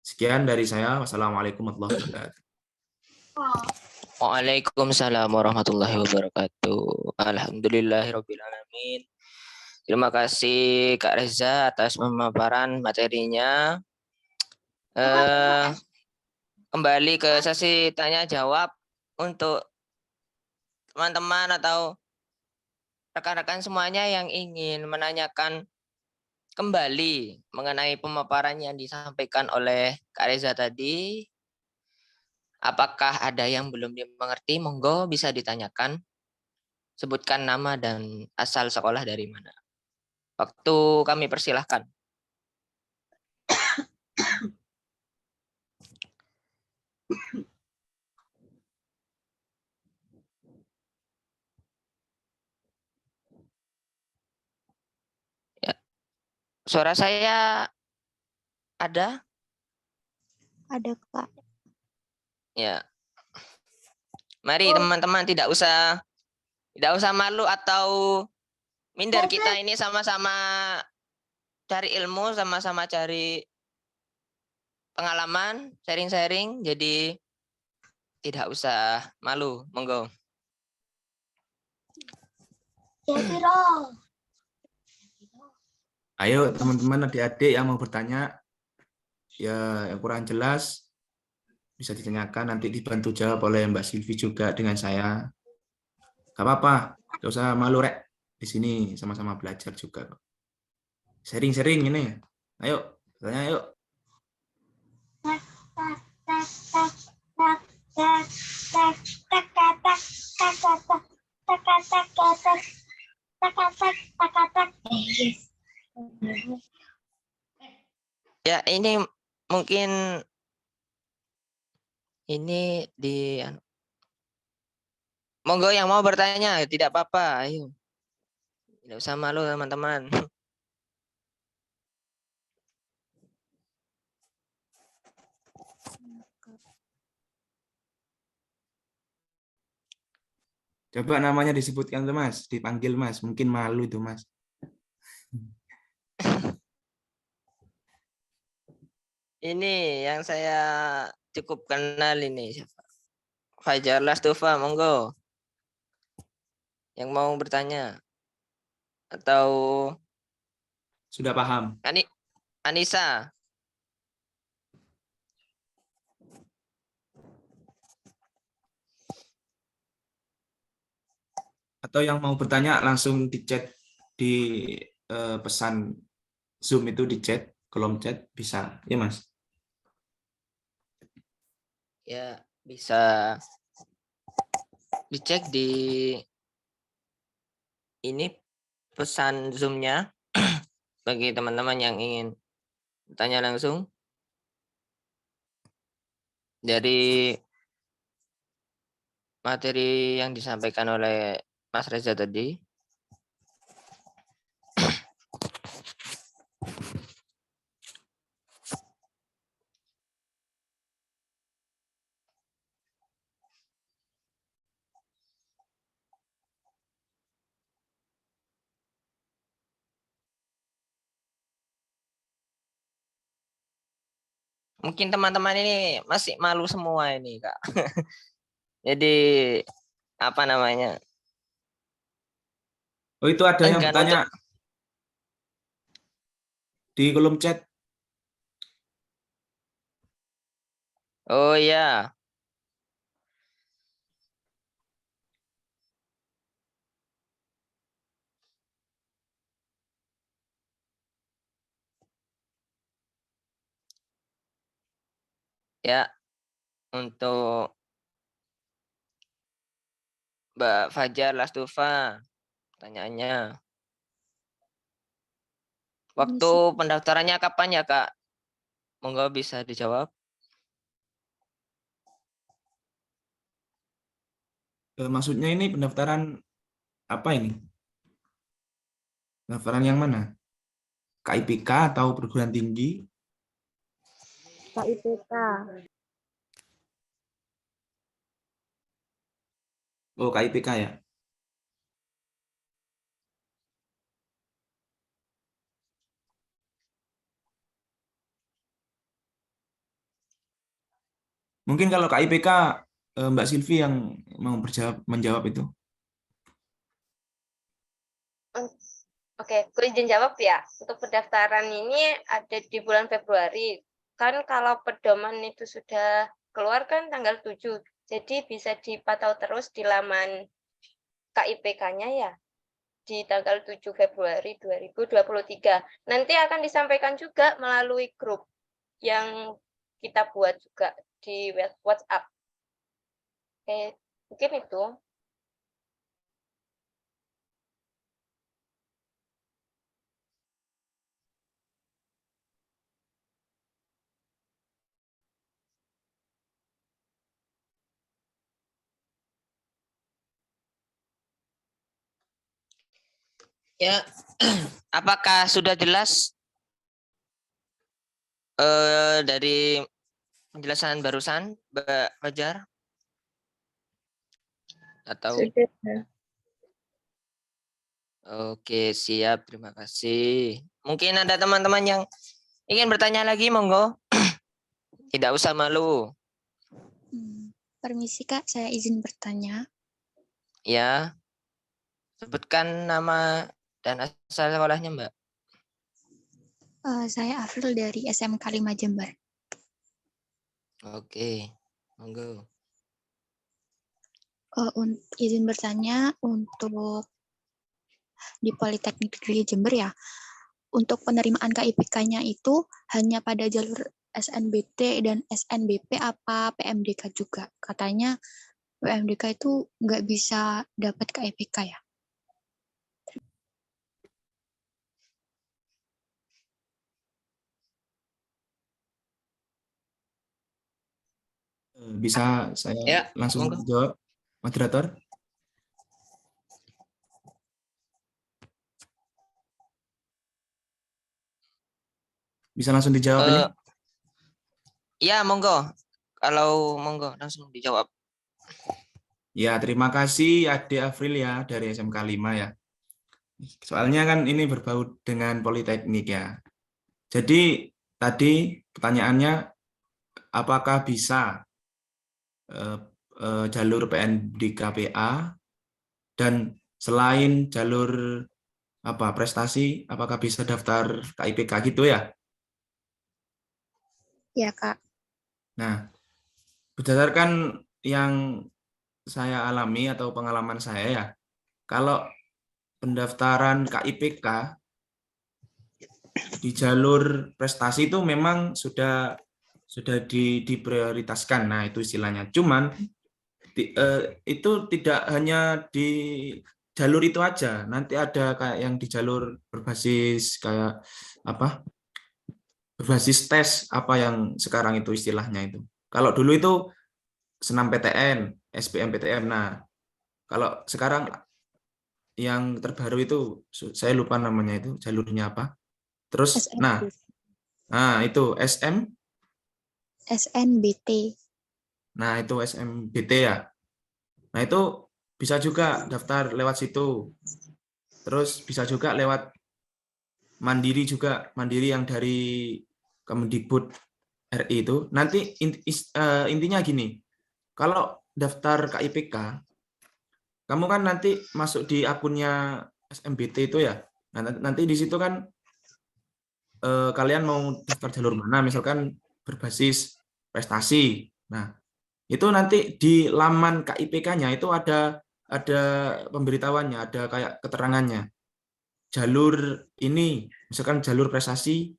D: Sekian dari saya. Wassalamualaikum warahmatullahi wabarakatuh.
A: Waalaikumsalam warahmatullahi wabarakatuh. Alhamdulillahirabbil alamin. Terima kasih Kak Reza atas pemaparan materinya. eh, kembali ke sesi tanya jawab untuk teman-teman atau rekan-rekan semuanya yang ingin menanyakan kembali mengenai pemaparan yang disampaikan oleh Kak Reza tadi. Apakah ada yang belum dimengerti? Monggo bisa ditanyakan. Sebutkan nama dan asal sekolah dari mana. Waktu kami persilahkan. Ya. Suara saya ada?
C: Ada Kak.
A: Ya. Mari teman-teman tidak usah malu atau minder, kita ini sama-sama cari ilmu, sama-sama cari pengalaman, sharing-sharing, jadi tidak usah malu, monggo.
D: Ayo teman-teman adik-adik yang mau bertanya, ya yang kurang jelas bisa ditanyakan, nanti dibantu jawab oleh Mbak Silvi juga dengan saya. Gak apa-apa, gak usah malu rek. Di sini sama-sama belajar juga. Sharing-sharing ini. Ayo, tanya yuk.
A: Ya, ini mungkin ini di monggo yang mau bertanya, tidak apa-apa, ayo. Tidak usah malu teman-teman.
D: Coba namanya disebutkan tuh Mas, dipanggil Mas, mungkin malu itu Mas.
A: Ini yang saya cukup kenal ini. Fajar Lastufa, monggo. Yang mau bertanya. Atau
D: Sudah paham?
A: Anissa.
D: Atau yang mau bertanya langsung di chat di pesan Zoom itu di chat, kolom chat bisa, ya Mas?
A: Ya, bisa dicek di ini pesan Zoom-nya bagi teman-teman yang ingin bertanya langsung. Dari materi yang disampaikan oleh Mas Reza tadi. Mungkin teman-teman ini masih malu semua ini, Kak. Jadi apa namanya?
D: Oh, itu ada yang
A: Enggan
D: bertanya
A: untuk
D: di kolom chat.
A: Oh ya. Ya, untuk Mbak Fajar Lastufa, pertanyaannya. Waktu pendaftarannya kapan ya, Kak? Monggo bisa dijawab.
D: Maksudnya ini pendaftaran apa ini? Pendaftaran yang mana? KIPK atau perguruan tinggi?
C: KIPK.
D: Oh, KIPK ya. Mungkin kalau KIPK Mbak Silvi yang mau menjawab itu.
B: Oke, aku izin jawab ya. Untuk pendaftaran ini ada di bulan Februari. kan kalau pedoman itu sudah keluar kan tanggal 7. Jadi bisa dipantau terus di laman KIPK-nya ya di tanggal 7 Februari 2023. Nanti akan disampaikan juga melalui grup yang kita buat juga di WhatsApp. Oke, mungkin itu.
A: Ya, apakah sudah jelas dari penjelasan barusan, Mbak Fajar? Atau Oke, siap. Terima kasih. Mungkin ada teman-teman yang ingin bertanya lagi, monggo. Tidak usah malu.
C: Permisi Kak, saya izin bertanya.
A: Ya, sebutkan nama dan asal sekolahnya, Mbak.
C: Saya Afril dari SMK 5 Jember.
A: Oke, monggo.
C: Izin bertanya untuk di Politeknik Negeri Jember ya, untuk penerimaan KIPK-nya itu hanya pada jalur SNBT dan SNBP apa PMDK juga? Katanya PMDK itu nggak bisa dapat KIPK ya?
D: Bisa saya
A: Ya,
D: langsung
A: monggo.
D: jawab, moderator? Bisa langsung dijawab ini?
A: Ya, monggo. Kalau monggo langsung dijawab.
D: Ya, terima kasih Ade Afril ya dari SMK 5 ya. Soalnya kan ini berbau dengan Politeknik ya. Jadi tadi pertanyaannya apakah bisa jalur PNDKPA dan selain jalur prestasi apakah bisa daftar KIPK gitu ya?
C: Ya Kak.
D: Nah, berdasarkan yang saya alami atau pengalaman saya ya, kalau pendaftaran KIPK di jalur prestasi itu memang sudah diprioritaskan. Nah, itu istilahnya. Cuman itu tidak hanya di jalur itu aja. Nanti ada kayak yang di jalur berbasis kayak apa? Berbasis tes apa yang sekarang itu istilahnya itu. Kalau dulu itu senam PTN, SBMPTN. Nah, kalau sekarang yang terbaru itu saya lupa namanya itu jalurnya apa. Terus itu
C: SNBT.
D: Nah, itu SMBT ya. Nah, itu bisa juga daftar lewat situ. Terus bisa juga lewat Mandiri juga, Mandiri yang dari Kemendikbud RI itu. Nanti intinya gini, kalau daftar KIPK, kamu kan nanti masuk di akunnya SMBT itu ya. Nah, nanti di situ kan kalian mau daftar jalur mana, misalkan berbasis prestasi. Nah, itu nanti di laman KIPK-nya itu ada pemberitahuannya, ada kayak keterangannya. Jalur ini, misalkan jalur prestasi,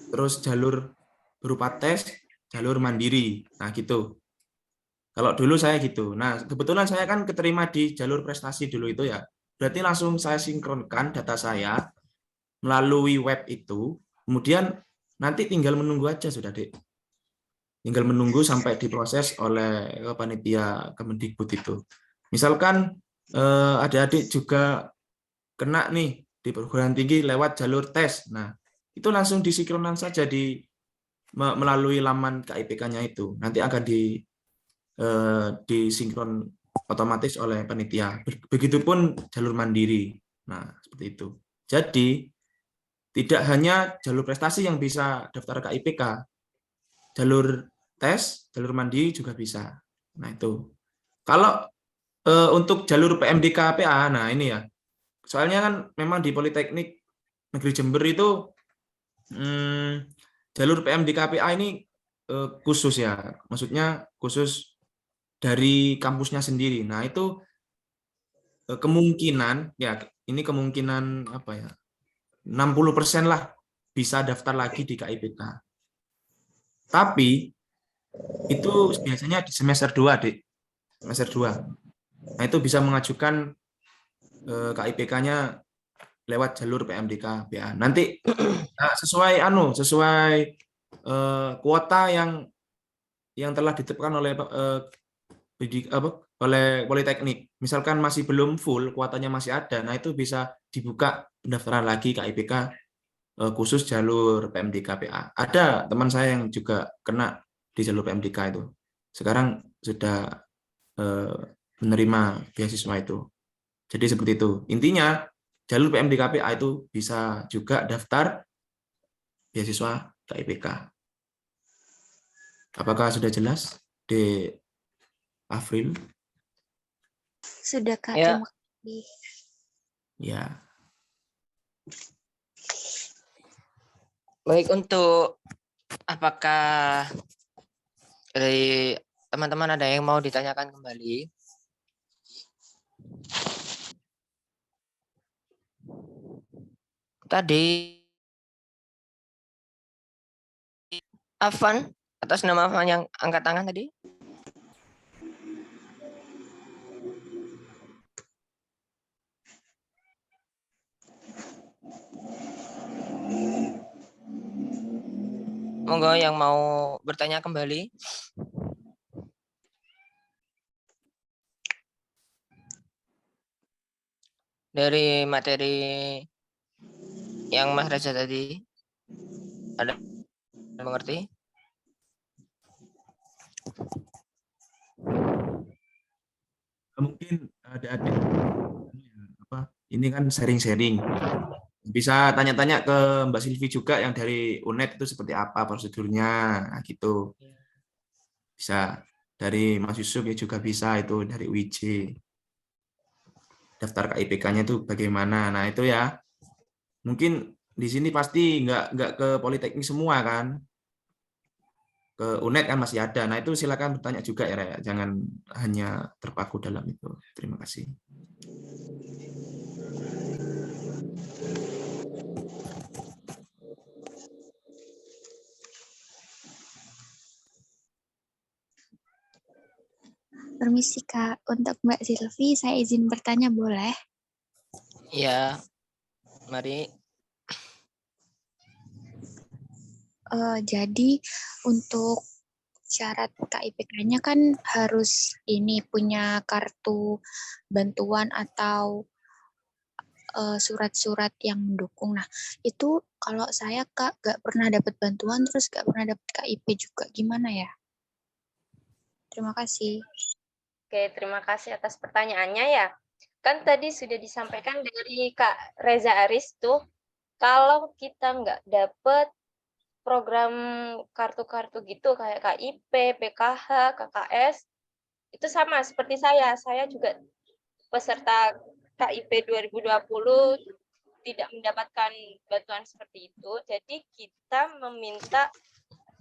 D: terus jalur berupa tes, jalur mandiri. Nah, gitu. Kalau dulu saya gitu. Nah, kebetulan saya kan keterima di jalur prestasi dulu itu ya. Berarti langsung saya sinkronkan data saya melalui web itu. Kemudian nanti tinggal menunggu aja sudah, Dek. Tinggal menunggu sampai diproses oleh panitia Kemendikbud itu. Misalkan adik-adik juga kena nih di perguruan tinggi lewat jalur tes. Nah, itu langsung disinkronkan saja melalui laman KIPK-nya itu. Nanti akan disinkron otomatis oleh panitia. Begitupun jalur mandiri. Nah, seperti itu. Jadi, tidak hanya jalur prestasi yang bisa daftar KIPK, jalur tes, jalur mandiri juga bisa. Nah, itu. Kalau untuk jalur PMDK-PA, nah ini ya. Soalnya kan memang di Politeknik Negeri Jember itu jalur PMDKPA ini khusus ya, maksudnya khusus dari kampusnya sendiri. Nah, itu kemungkinan ya, ini kemungkinan apa ya, 60% lah bisa daftar lagi di KIPK. Tapi itu biasanya di semester 2, Dik. Semester 2. Nah, itu bisa mengajukan KIPK-nya lewat jalur PMDK BA. Nanti sesuai kuota yang telah ditetapkan oleh oleh Politeknik. Misalkan masih belum full, kuotanya masih ada, nah itu bisa dibuka pendaftaran lagi KIPK khusus jalur PMDK PA. Ada teman saya yang juga kena di jalur PMDK itu. Sekarang sudah menerima beasiswa itu. Jadi seperti itu. Intinya jalur PMDK PA itu bisa juga daftar beasiswa KIPK. Apakah sudah jelas di Afril?
C: Sudah, Kak.
A: Ya.
C: Terima kasih.
D: Ya.
F: Baik, untuk apakah dari teman-teman ada yang mau ditanyakan kembali? Tadi Afan, atas nama Afan yang angkat tangan tadi. Monggo yang mau bertanya kembali. Dari materi yang Mas Reza tadi, ada yang mengerti?
D: Mungkin adik-adik ini kan sharing-sharing. Bisa tanya-tanya ke Mbak Silvi juga yang dari UNED itu seperti apa prosedurnya, nah, gitu. Bisa dari Mas Yusuf ya juga bisa, itu dari UIJ. Daftar KIPK-nya itu bagaimana. Nah, itu ya. Mungkin di sini pasti nggak ke Politeknik semua kan. Ke UNED kan masih ada. Nah, itu silakan bertanya juga ya, Raya. Jangan hanya terpaku dalam itu. Terima kasih.
C: Permisi, Kak. Untuk Mbak Silvi, saya izin bertanya boleh?
F: Ya, mari.
C: Jadi untuk syarat KIPK-nya kan harus ini punya kartu bantuan atau surat-surat yang mendukung. Nah, itu kalau saya Kak gak pernah dapat bantuan terus gak pernah dapat KIP juga, gimana ya? Terima kasih.
B: Oke, terima kasih atas pertanyaannya ya. Kan tadi sudah disampaikan dari Kak Reza Aris tuh, kalau kita nggak dapet program kartu-kartu gitu kayak KIP, PKH, KKS, itu sama seperti saya. Saya juga peserta KIP 2020 tidak mendapatkan bantuan seperti itu. Jadi kita meminta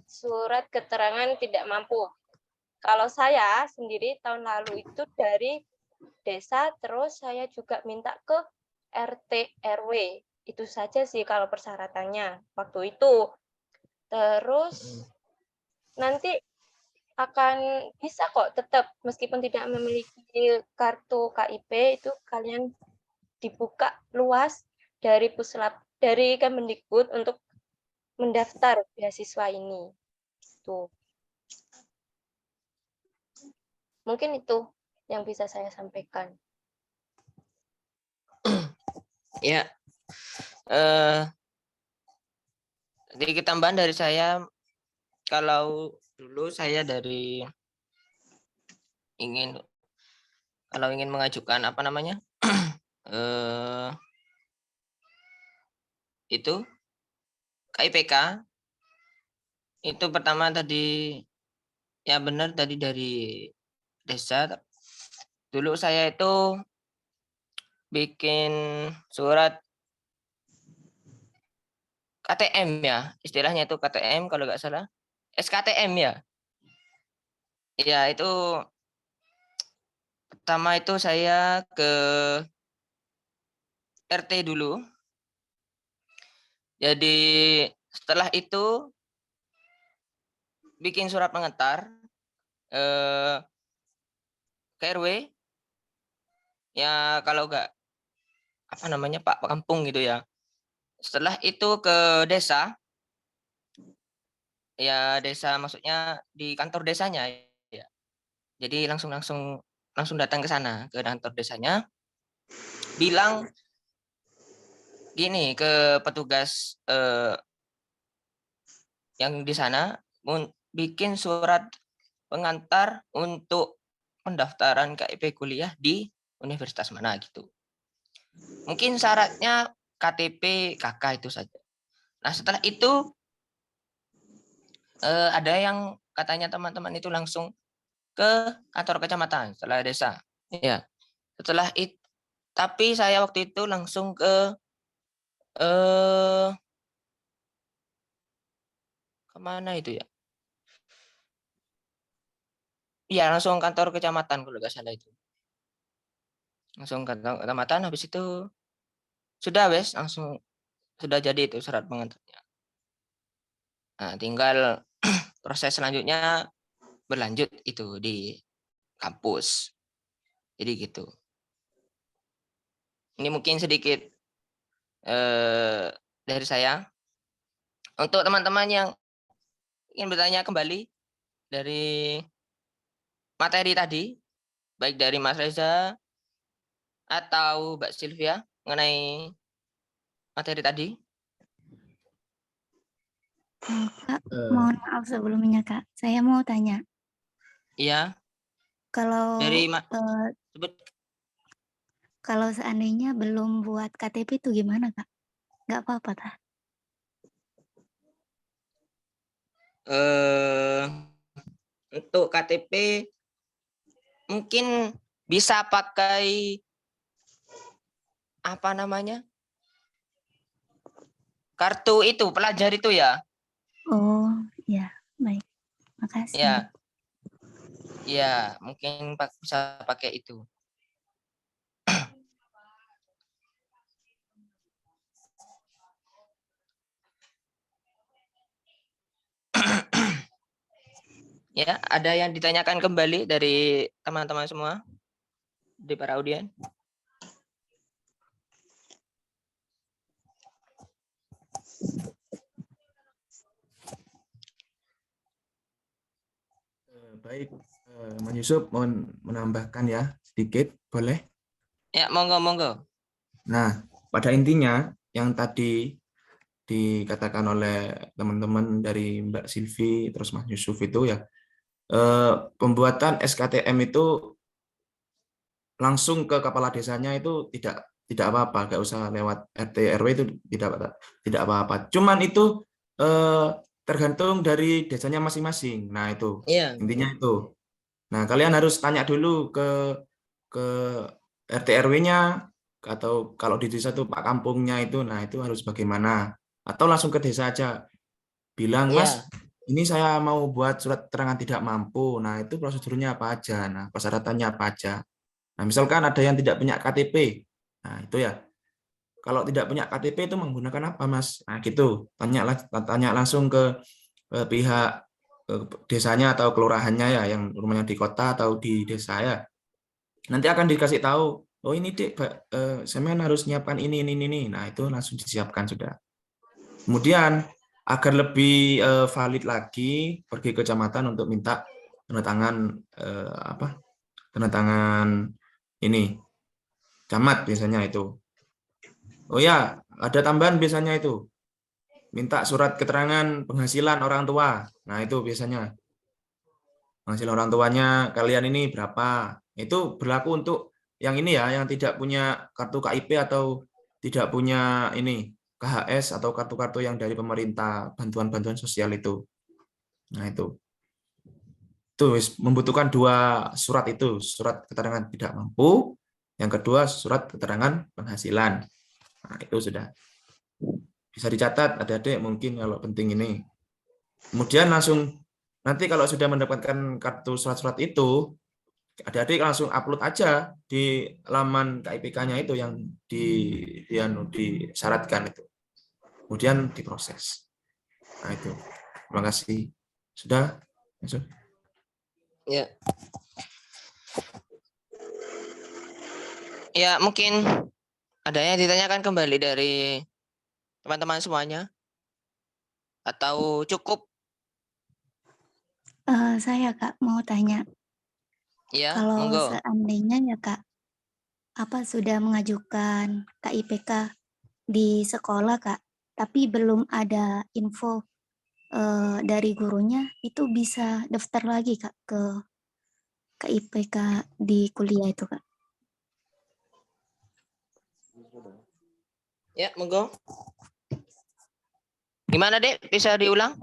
B: surat keterangan tidak mampu. Kalau saya sendiri tahun lalu itu dari desa, terus saya juga minta ke RT RW. Itu saja sih kalau persyaratannya waktu itu. Terus nanti akan bisa kok tetap meskipun tidak memiliki kartu KIP itu kalian dibuka luas dari Puslap dari Kemendikbud untuk mendaftar beasiswa ini. Tuh. Mungkin itu yang bisa saya sampaikan.
F: Ya. Sedikit tambahan dari saya, kalau dulu saya kalau ingin mengajukan apa namanya itu KIPK, itu pertama tadi ya benar tadi dari desa. Dulu saya itu bikin surat KTM ya, istilahnya itu KTM kalau nggak salah. SKTM ya. Ya, itu pertama itu saya ke RT dulu. Jadi setelah itu bikin surat pengantar ke RW. Ya kalau nggak apa namanya Pak Kampung gitu ya. Setelah itu ke desa. Ya desa maksudnya di kantor desanya ya. Jadi langsung datang ke sana ke kantor desanya. Bilang gini ke petugas yang di sana bikin surat pengantar untuk pendaftaran KIP kuliah di universitas mana gitu. Mungkin syaratnya KTP KK itu saja. Nah setelah itu ada yang katanya teman-teman itu langsung ke kantor kecamatan setelah desa. Ya. Setelah itu tapi saya waktu itu langsung ke kemana itu ya? Iya, langsung kantor kecamatan kalau nggak salah itu. Langsung kantor kecamatan, habis itu sudah langsung sudah jadi itu surat pengantarnya. Nah, tinggal proses selanjutnya berlanjut itu di kampus. Jadi gitu. Ini mungkin sedikit dari saya. Untuk teman-teman yang ingin bertanya kembali dari materi tadi, baik dari Mas Reza atau Mbak Sylvia mengenai materi tadi.
G: Kak, mohon maaf sebelumnya Kak. Saya mau tanya.
F: Iya.
G: Kalau
F: Dari
G: kalau seandainya belum buat KTP itu gimana Kak? Nggak apa-apa Kak?
F: Untuk KTP mungkin bisa pakai apa namanya? Kartu itu pelajar itu ya.
G: Oh, ya, baik. Makasih.
F: Ya. Ya, mungkin bisa pakai itu. Ya, ada yang ditanyakan kembali dari teman-teman semua? Di para audien?
D: Baik, Mas Yusuf mohon menambahkan ya sedikit, boleh?
F: Ya, monggo.
D: Nah, pada intinya yang tadi dikatakan oleh teman-teman dari Mbak Silvi terus Mas Yusuf itu ya, pembuatan SKTM itu langsung ke kepala desanya itu tidak apa-apa, nggak usah lewat RT RW itu tidak apa-apa. Cuman itu tergantung dari desanya masing-masing. Nah itu intinya itu. Nah kalian harus tanya dulu ke RT RW-nya atau kalau di desa itu Pak Kampungnya itu, nah itu harus bagaimana? Atau langsung ke desa aja, bilang Mas, ini saya mau buat surat keterangan tidak mampu. Nah itu prosedurnya apa aja? Nah persyaratannya apa aja? Nah misalkan ada yang tidak punya KTP, nah itu ya. Kalau tidak punya KTP itu menggunakan apa Mas? Nah gitu, tanya langsung ke pihak desanya atau kelurahannya ya, yang rumahnya di kota atau di desa ya. Nanti akan dikasih tahu, oh ini Dek, semen harus nyiapkan ini. Nah itu langsung disiapkan sudah. Kemudian agar lebih valid lagi, pergi ke kecamatan untuk minta tanda tangan ini camat biasanya itu. Oh ya, ada tambahan biasanya itu. Minta surat keterangan penghasilan orang tua. Nah, itu biasanya. Penghasilan orang tuanya kalian ini berapa? Itu berlaku untuk yang ini ya, yang tidak punya kartu KIP atau tidak punya ini KHS atau kartu-kartu yang dari pemerintah, bantuan-bantuan sosial itu. Nah, itu. Itu membutuhkan 2 surat itu, surat keterangan tidak mampu, yang kedua surat keterangan penghasilan. Nah, itu sudah. bisa dicatat adik-adik mungkin kalau penting ini. Kemudian langsung nanti kalau sudah mendapatkan kartu surat-surat itu, adik-adik langsung upload aja di laman KIPK-nya itu yang disyaratkan itu. Kemudian diproses. Nah itu. Terima kasih. Sudah?
F: Ya. Ya, mungkin ada yang ditanyakan kembali dari teman-teman semuanya? Atau cukup?
G: Saya Kak mau tanya,
F: Ya,
G: kalau
F: monggo.
G: seandainya ya Kak, sudah mengajukan KIPK di sekolah Kak, tapi belum ada info dari gurunya, itu bisa daftar lagi Kak ke KIPK di kuliah itu Kak?
F: Ya, monggo. Gimana, Dek? Bisa diulang?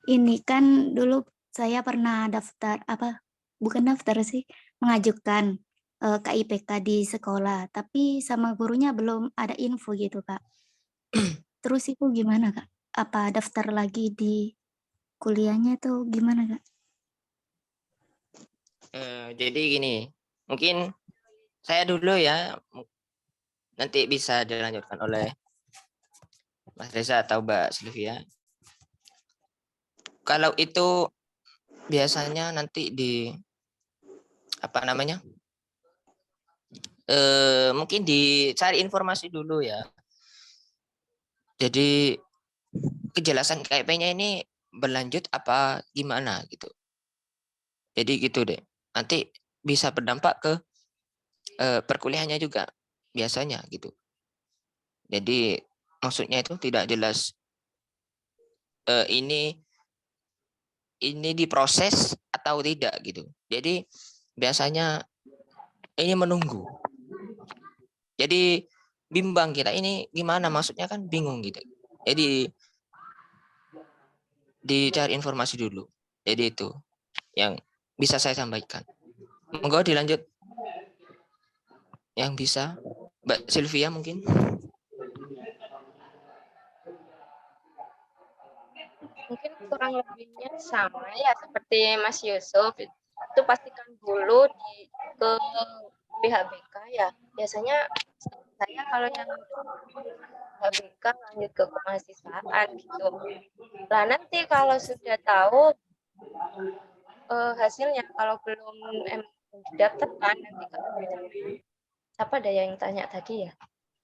G: Ini kan dulu saya pernah daftar, bukan daftar sih, mengajukan KIPK di sekolah, tapi sama gurunya belum ada info gitu Kak. Terus itu gimana Kak? Apa daftar lagi di kuliahnya tuh gimana Kak?
F: Jadi gini, mungkin saya dulu ya, nanti bisa dilanjutkan oleh Mas Reza atau Mbak Sylvia. Kalau itu biasanya nanti di apa namanya? Mungkin dicari informasi dulu ya. Jadi kejelasan KIP-nya ini berlanjut apa gimana gitu. Jadi gitu deh. Nanti bisa berdampak ke perkuliahannya juga biasanya gitu. Jadi maksudnya itu tidak jelas ini diproses atau tidak gitu. Jadi biasanya ini menunggu. Jadi bimbang kita ini gimana maksudnya kan bingung gitu. Jadi dicari informasi dulu. Jadi itu yang bisa saya sampaikan. Monggo dilanjut. Yang bisa Mbak Sylvia mungkin.
B: Mungkin kurang lebihnya sama ya seperti Mas Yusuf. Itu pastikan dulu ke pihak BK ya. Biasanya saya kalau yang BK lanjut ke kemahasiswaan gitu. Lah nanti kalau sudah tahu hasilnya, kalau belum didaftarkan nanti siapa ada yang tanya tadi ya?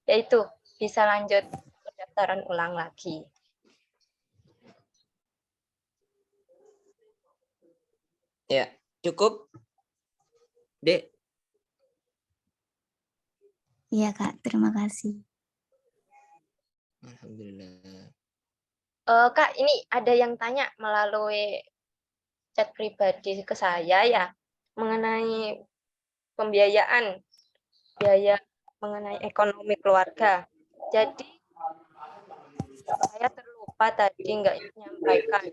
B: Yaitu bisa lanjut pendaftaran ulang lagi.
F: Ya, cukup. Dek.
G: Iya Kak, terima kasih.
F: Alhamdulillah.
B: Kak, ini ada yang tanya melalui chat pribadi ke saya ya, mengenai pembiayaan, biaya mengenai ekonomi keluarga. Jadi, saya terlupa tadi nggak menyampaikan.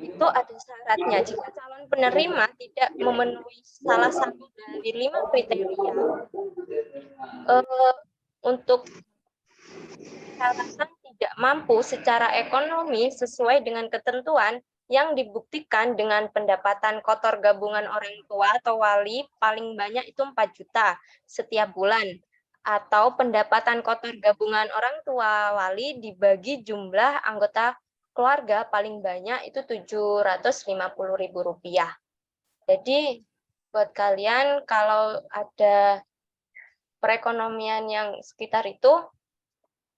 B: Itu ada syaratnya. Jika calon penerima tidak memenuhi salah satu dari 5 kriteria, untuk alasan tidak mampu secara ekonomi sesuai dengan ketentuan yang dibuktikan dengan pendapatan kotor gabungan orang tua atau wali paling banyak itu 4 juta setiap bulan, atau pendapatan kotor gabungan orang tua wali dibagi jumlah anggota keluarga paling banyak itu Rp750.000. Jadi buat kalian kalau ada perekonomian yang sekitar itu,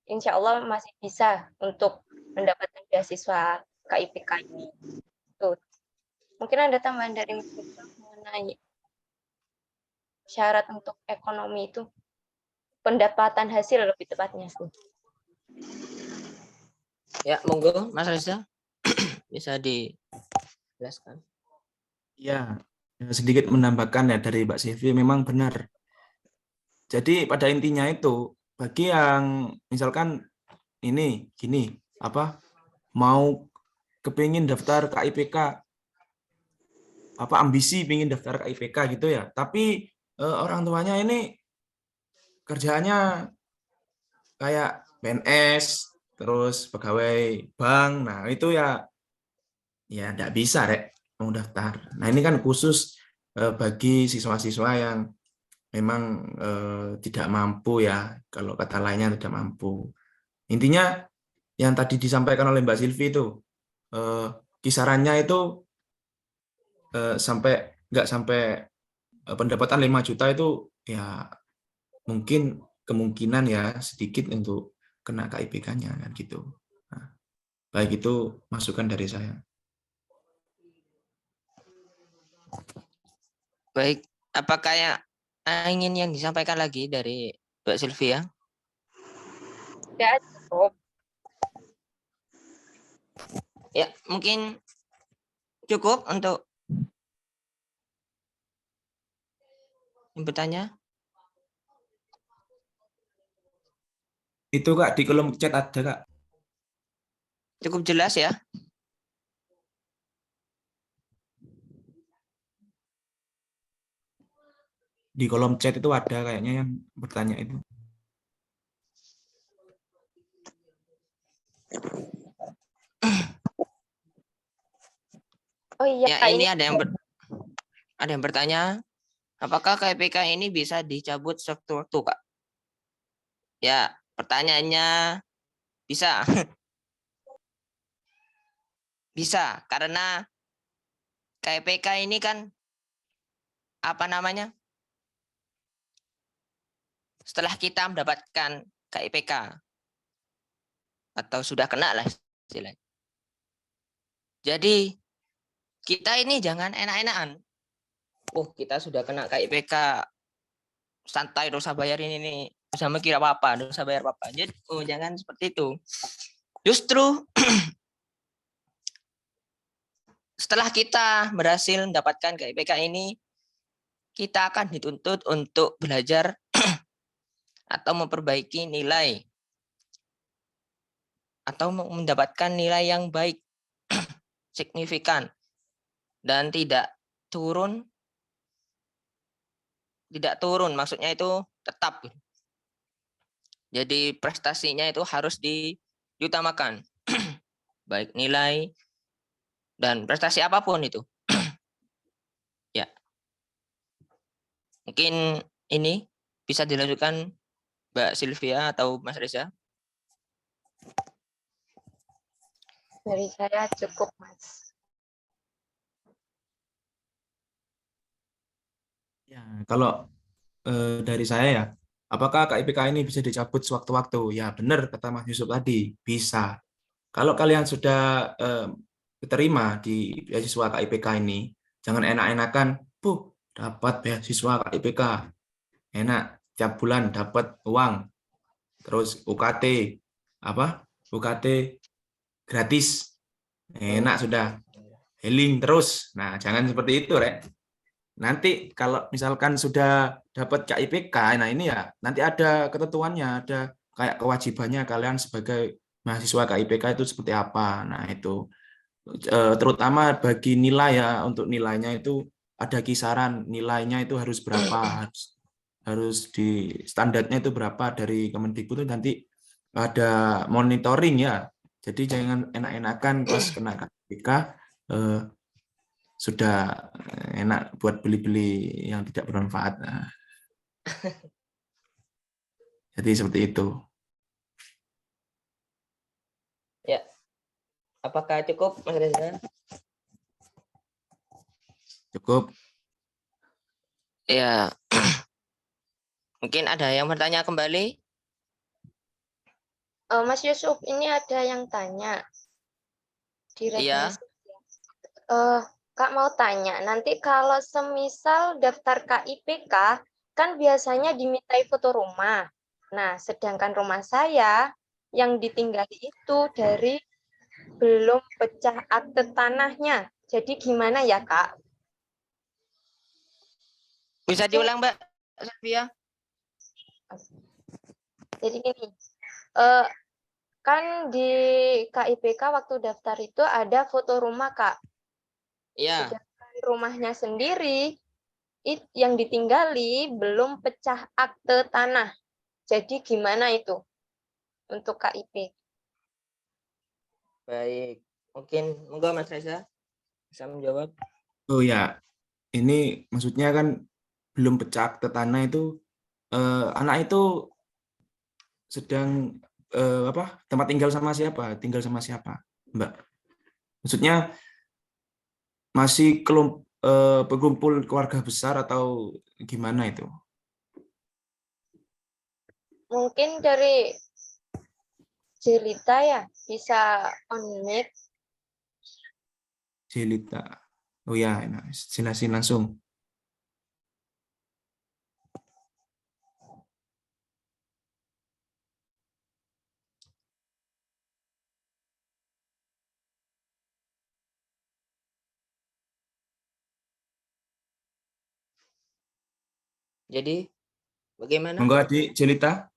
B: insya Allah masih bisa untuk mendapatkan beasiswa KIPK ini. Tuh. Mungkin ada tambahan dari Mas Rizal mengenai syarat untuk ekonomi itu, pendapatan hasil lebih tepatnya sih.
F: Ya, monggo Mas Reza. Bisa dijelaskan.
D: Ya, sedikit menambahkan ya dari Mbak Sylvia, memang benar. Jadi pada intinya itu, bagi yang misalkan ini gini, mau kepingin daftar KIPK, ambisi pingin daftar KIPK gitu ya, tapi orang tuanya ini kerjaannya kayak PNS, terus pegawai bank. Nah, itu ya enggak bisa, Rek, mau daftar. Nah, ini kan khusus bagi siswa-siswa yang memang tidak mampu ya, kalau kata lainnya tidak mampu. Intinya yang tadi disampaikan oleh Mbak Silvi itu kisarannya itu nggak sampai pendapatan 5 juta itu ya mungkin kemungkinan ya sedikit untuk kena KIPK-nya kan gitu. Nah, baik itu masukan dari saya.
F: Baik, apakah ingin yang disampaikan lagi dari Mbak Sylvia?
B: Ya, cukup.
F: Ya, mungkin cukup untuk yang bertanya.
D: Itu Kak, di kolom chat ada Kak.
F: Cukup jelas ya.
D: Di kolom chat itu ada kayaknya yang bertanya itu.
B: Oh iya,
F: Ya, ini ada yang bertanya, apakah KIPK ini bisa dicabut sewaktu-waktu, Kak? Ya, pertanyaannya bisa. Bisa, karena KIPK ini kan apa namanya? Setelah kita mendapatkan KIPK atau sudah kena lah istilahnya. Jadi kita ini jangan enak-enakan. Oh, kita sudah kena KIPK, santai, dosa bayar ini sama kira apa, dosa bayar apa. Jadi jangan seperti itu. Justru setelah kita berhasil mendapatkan KIPK ini, kita akan dituntut untuk belajar atau memperbaiki nilai atau mendapatkan nilai yang baik, signifikan, dan tidak turun, maksudnya itu tetap. Jadi prestasinya itu harus diutamakan, baik nilai dan prestasi apapun itu. Ya, mungkin ini bisa dilanjutkan Mbak Sylvia atau Mas Reza.
B: Dari saya cukup, Mas.
D: Ya, kalau dari saya ya, apakah KIPK ini bisa dicabut sewaktu-waktu? Ya benar kata Mas Yusuf tadi, bisa. Kalau kalian sudah diterima di beasiswa KIPK ini, jangan enak-enakan, dapat beasiswa KIPK, enak, tiap bulan dapat uang, terus UKT, UKT gratis, enak sudah, healing terus. Nah, jangan seperti itu, Rek. Nanti kalau misalkan sudah dapat KIPK, nah ini ya nanti ada ketentuannya, ada kayak kewajibannya kalian sebagai mahasiswa KIPK itu seperti apa. Nah itu terutama bagi nilai ya, untuk nilainya itu ada kisaran nilainya itu harus berapa, harus di standarnya itu berapa dari Kemendikbud itu nanti ada monitoring ya. Jadi jangan enak-enakan pas kena KIPK sudah enak buat beli-beli yang tidak bermanfaat. Nah. Jadi seperti itu.
F: Ya, apakah cukup, Mas Reza?
D: Cukup.
F: Ya, mungkin ada yang bertanya kembali.
B: Mas Yusuf, ini ada yang tanya.
F: Iya.
B: Kak mau tanya, nanti kalau semisal daftar KIPK, kan biasanya dimintai foto rumah. Nah, sedangkan rumah saya yang ditinggali itu dari belum pecah akte tanahnya. Jadi gimana ya, Kak?
F: Bisa diulang, Mbak Sylvia?
B: Jadi gini, kan di KIPK waktu daftar itu ada foto rumah, Kak.
F: Iya.
B: Sedangkan rumahnya sendiri yang ditinggali belum pecah akte tanah. Jadi gimana itu? untuk KIP.
F: Baik, mungkin monggo Mas Reza bisa menjawab.
D: Oh ya, ini maksudnya kan belum pecah akte tanah itu, anak itu sedang apa, tempat tinggal sama siapa? Tinggal sama siapa, Mbak? Maksudnya masih berkumpul keluarga besar atau gimana itu?
B: Mungkin dari cerita ya, bisa on mic.
D: Jelita. Oh ya, nah, jelasin langsung.
F: Jadi bagaimana?
D: Monggo Adik Jelita.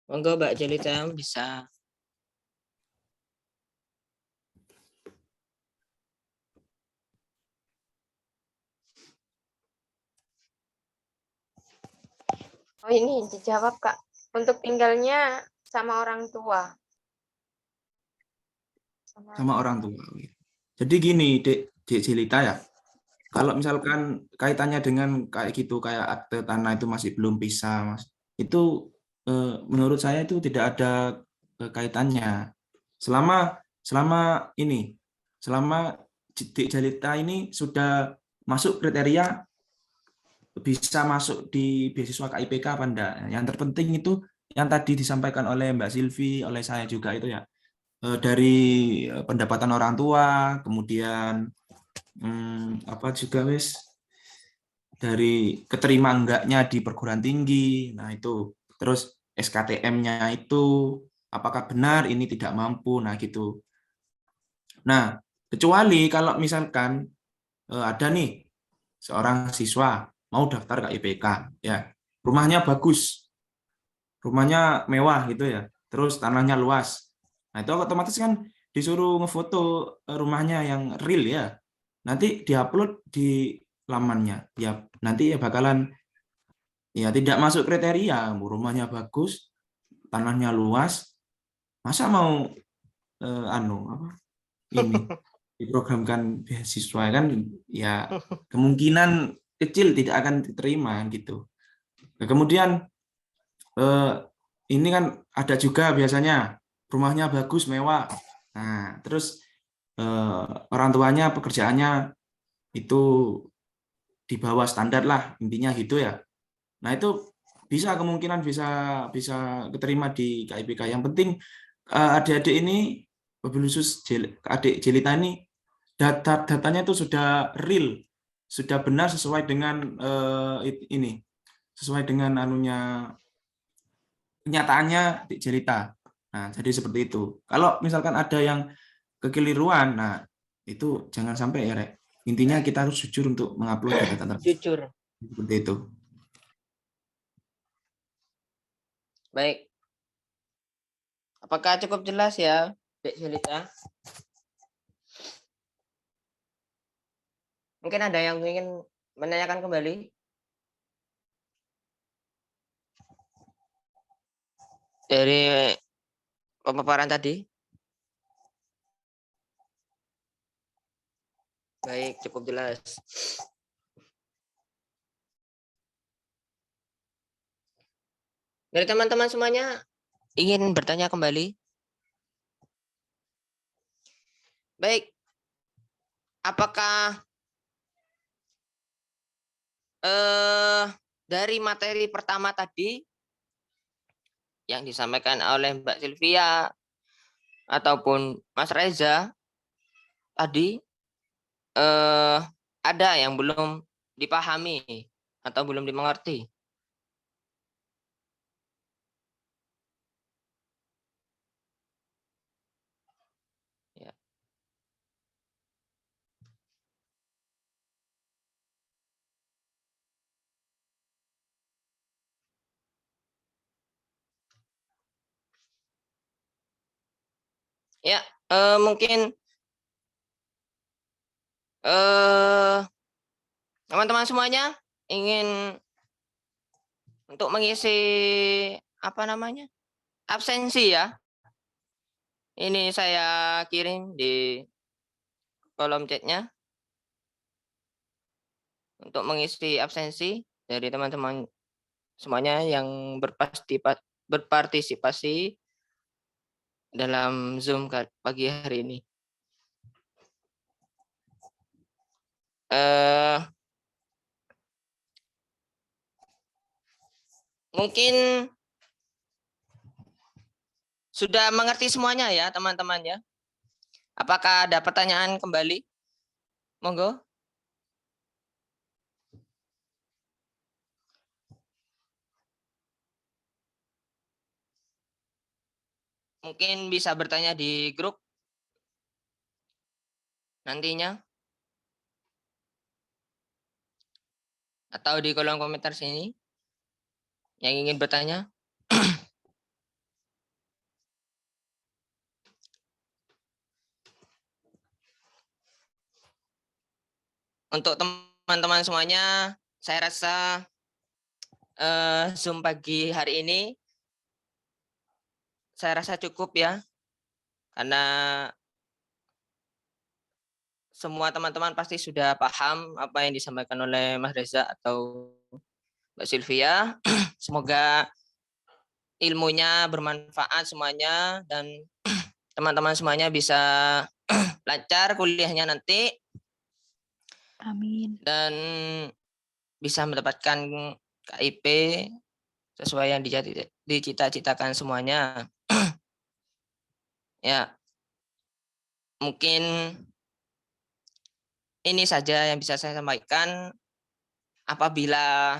F: Monggo Mbak Jelita bisa.
B: Oh ini dijawab Kak. Untuk tinggalnya sama orang tua.
D: Sama orang tua. Jadi gini, Dek Jelita ya. Kalau misalkan kaitannya dengan kayak gitu, kayak akte tanah itu masih belum pisah, Mas. Itu menurut saya itu tidak ada kaitannya. Selama ini, selama Dek Jelita ini sudah masuk kriteria bisa masuk di beasiswa KIPK apa enggak. Yang terpenting itu yang tadi disampaikan oleh Mbak Silvi, oleh saya juga itu ya, dari pendapatan orang tua, kemudian apa juga wis dari keterima enggaknya di perguruan tinggi. Nah, itu. Terus SKTM-nya itu apakah benar ini tidak mampu. Nah, gitu. Nah, kecuali kalau misalkan ada nih seorang siswa mau daftar KIPK, ya. Rumahnya bagus. Rumahnya mewah gitu ya. Terus tanahnya luas. Nah, itu otomatis kan disuruh ngefoto rumahnya yang real ya. Nanti diupload di lamannya. Ya, nanti ya bakalan ya tidak masuk kriteria. Rumahnya bagus, tanahnya luas. Masa mau apa ini diprogramkan beasiswa kan ya kemungkinan kecil tidak akan diterima gitu. Nah, kemudian ini kan ada juga biasanya rumahnya bagus mewah. Nah, terus orang tuanya pekerjaannya itu di bawah standar lah intinya gitu ya. Nah, itu bisa kemungkinan bisa bisa keterima di KIPK. Yang penting adik-adik ini, wabil khusus adik Jelita ini datanya itu sudah real, sudah benar sesuai dengan ini, sesuai dengan anunya kenyataannya di Jelita. Nah, jadi seperti itu. Kalau misalkan ada yang kekeliruan, nah itu jangan sampai ya, Rek. Intinya kita harus jujur untuk mengupload data tersebut.
F: Jujur.
D: Seperti itu.
F: Baik. Apakah cukup jelas ya, Dek Jelita? Mungkin ada yang ingin menanyakan kembali? Dari pemaparan tadi? Baik, cukup jelas. Dari teman-teman semuanya ingin bertanya kembali? Baik. Apakah dari materi pertama tadi yang disampaikan oleh Mbak Sylvia ataupun Mas Reza tadi ada yang belum dipahami atau belum dimengerti? Ya. Ya, mungkin teman-teman semuanya ingin Untuk mengisi apa namanya? Absensi ya. Ini saya kirim di kolom chatnya untuk mengisi absensi dari teman-teman semuanya yang berpartisipasi dalam Zoom pagi hari ini. Mungkin sudah mengerti semuanya ya teman-teman ya. Apakah ada pertanyaan kembali? Monggo. Mungkin bisa bertanya di grup nantinya. Atau di kolom komentar sini yang ingin bertanya. Untuk teman-teman semuanya, saya rasa Zoom pagi hari ini saya rasa cukup ya. Karena semua teman-teman pasti sudah paham apa yang disampaikan oleh Mas Reza atau Mbak Sylvia. Semoga ilmunya bermanfaat semuanya dan teman-teman semuanya bisa lancar kuliahnya nanti.
C: Amin.
F: Dan bisa mendapatkan KIP sesuai yang dicita-citakan semuanya. Ya, mungkin ini saja yang bisa saya sampaikan. Apabila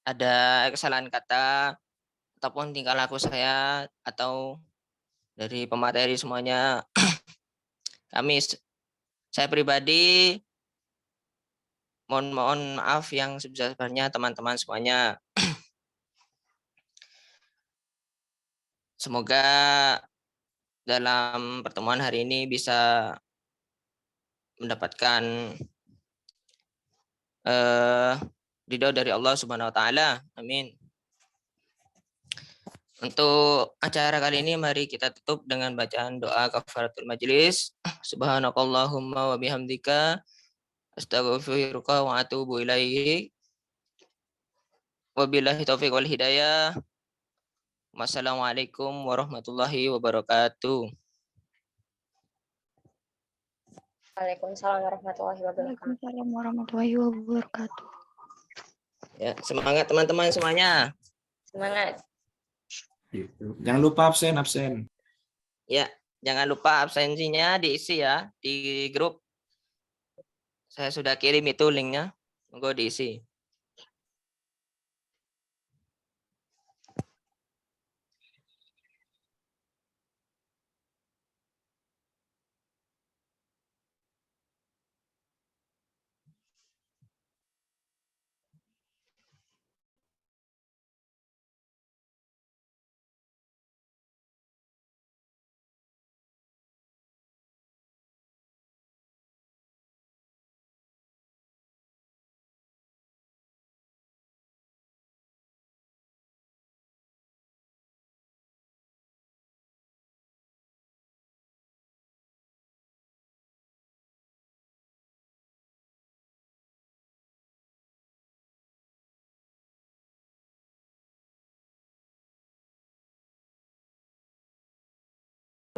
F: ada kesalahan kata ataupun tingkah laku saya atau dari pemateri semuanya, saya pribadi mohon maaf yang sebesar-besarnya teman-teman semuanya. Semoga dalam pertemuan hari ini bisa mendapatkan ridho dari Allah Subhanahu wa taala. Amin. Untuk acara kali ini mari kita tutup dengan bacaan doa kafaratul majelis. Subhanakallahumma wa bihamdika astaghfiruka wa atubu ilaik. Wabillahi taufiq wal hidayah. Wassalamualaikum warahmatullahi wabarakatuh.
B: Waalaikumsalam warahmatullahi wabarakatuh.
C: Waalaikumsalam warahmatullahi wabarakatuh.
F: Ya, semangat teman-teman semuanya.
B: Semangat.
D: Jangan lupa absen.
F: Ya, jangan lupa absensinya diisi ya di grup. Saya sudah kirim itu linknya. Monggo diisi.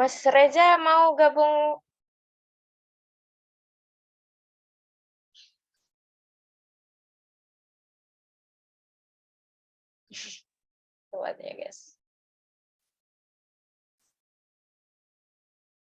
B: Mas Reza mau gabung? Coba ya guys.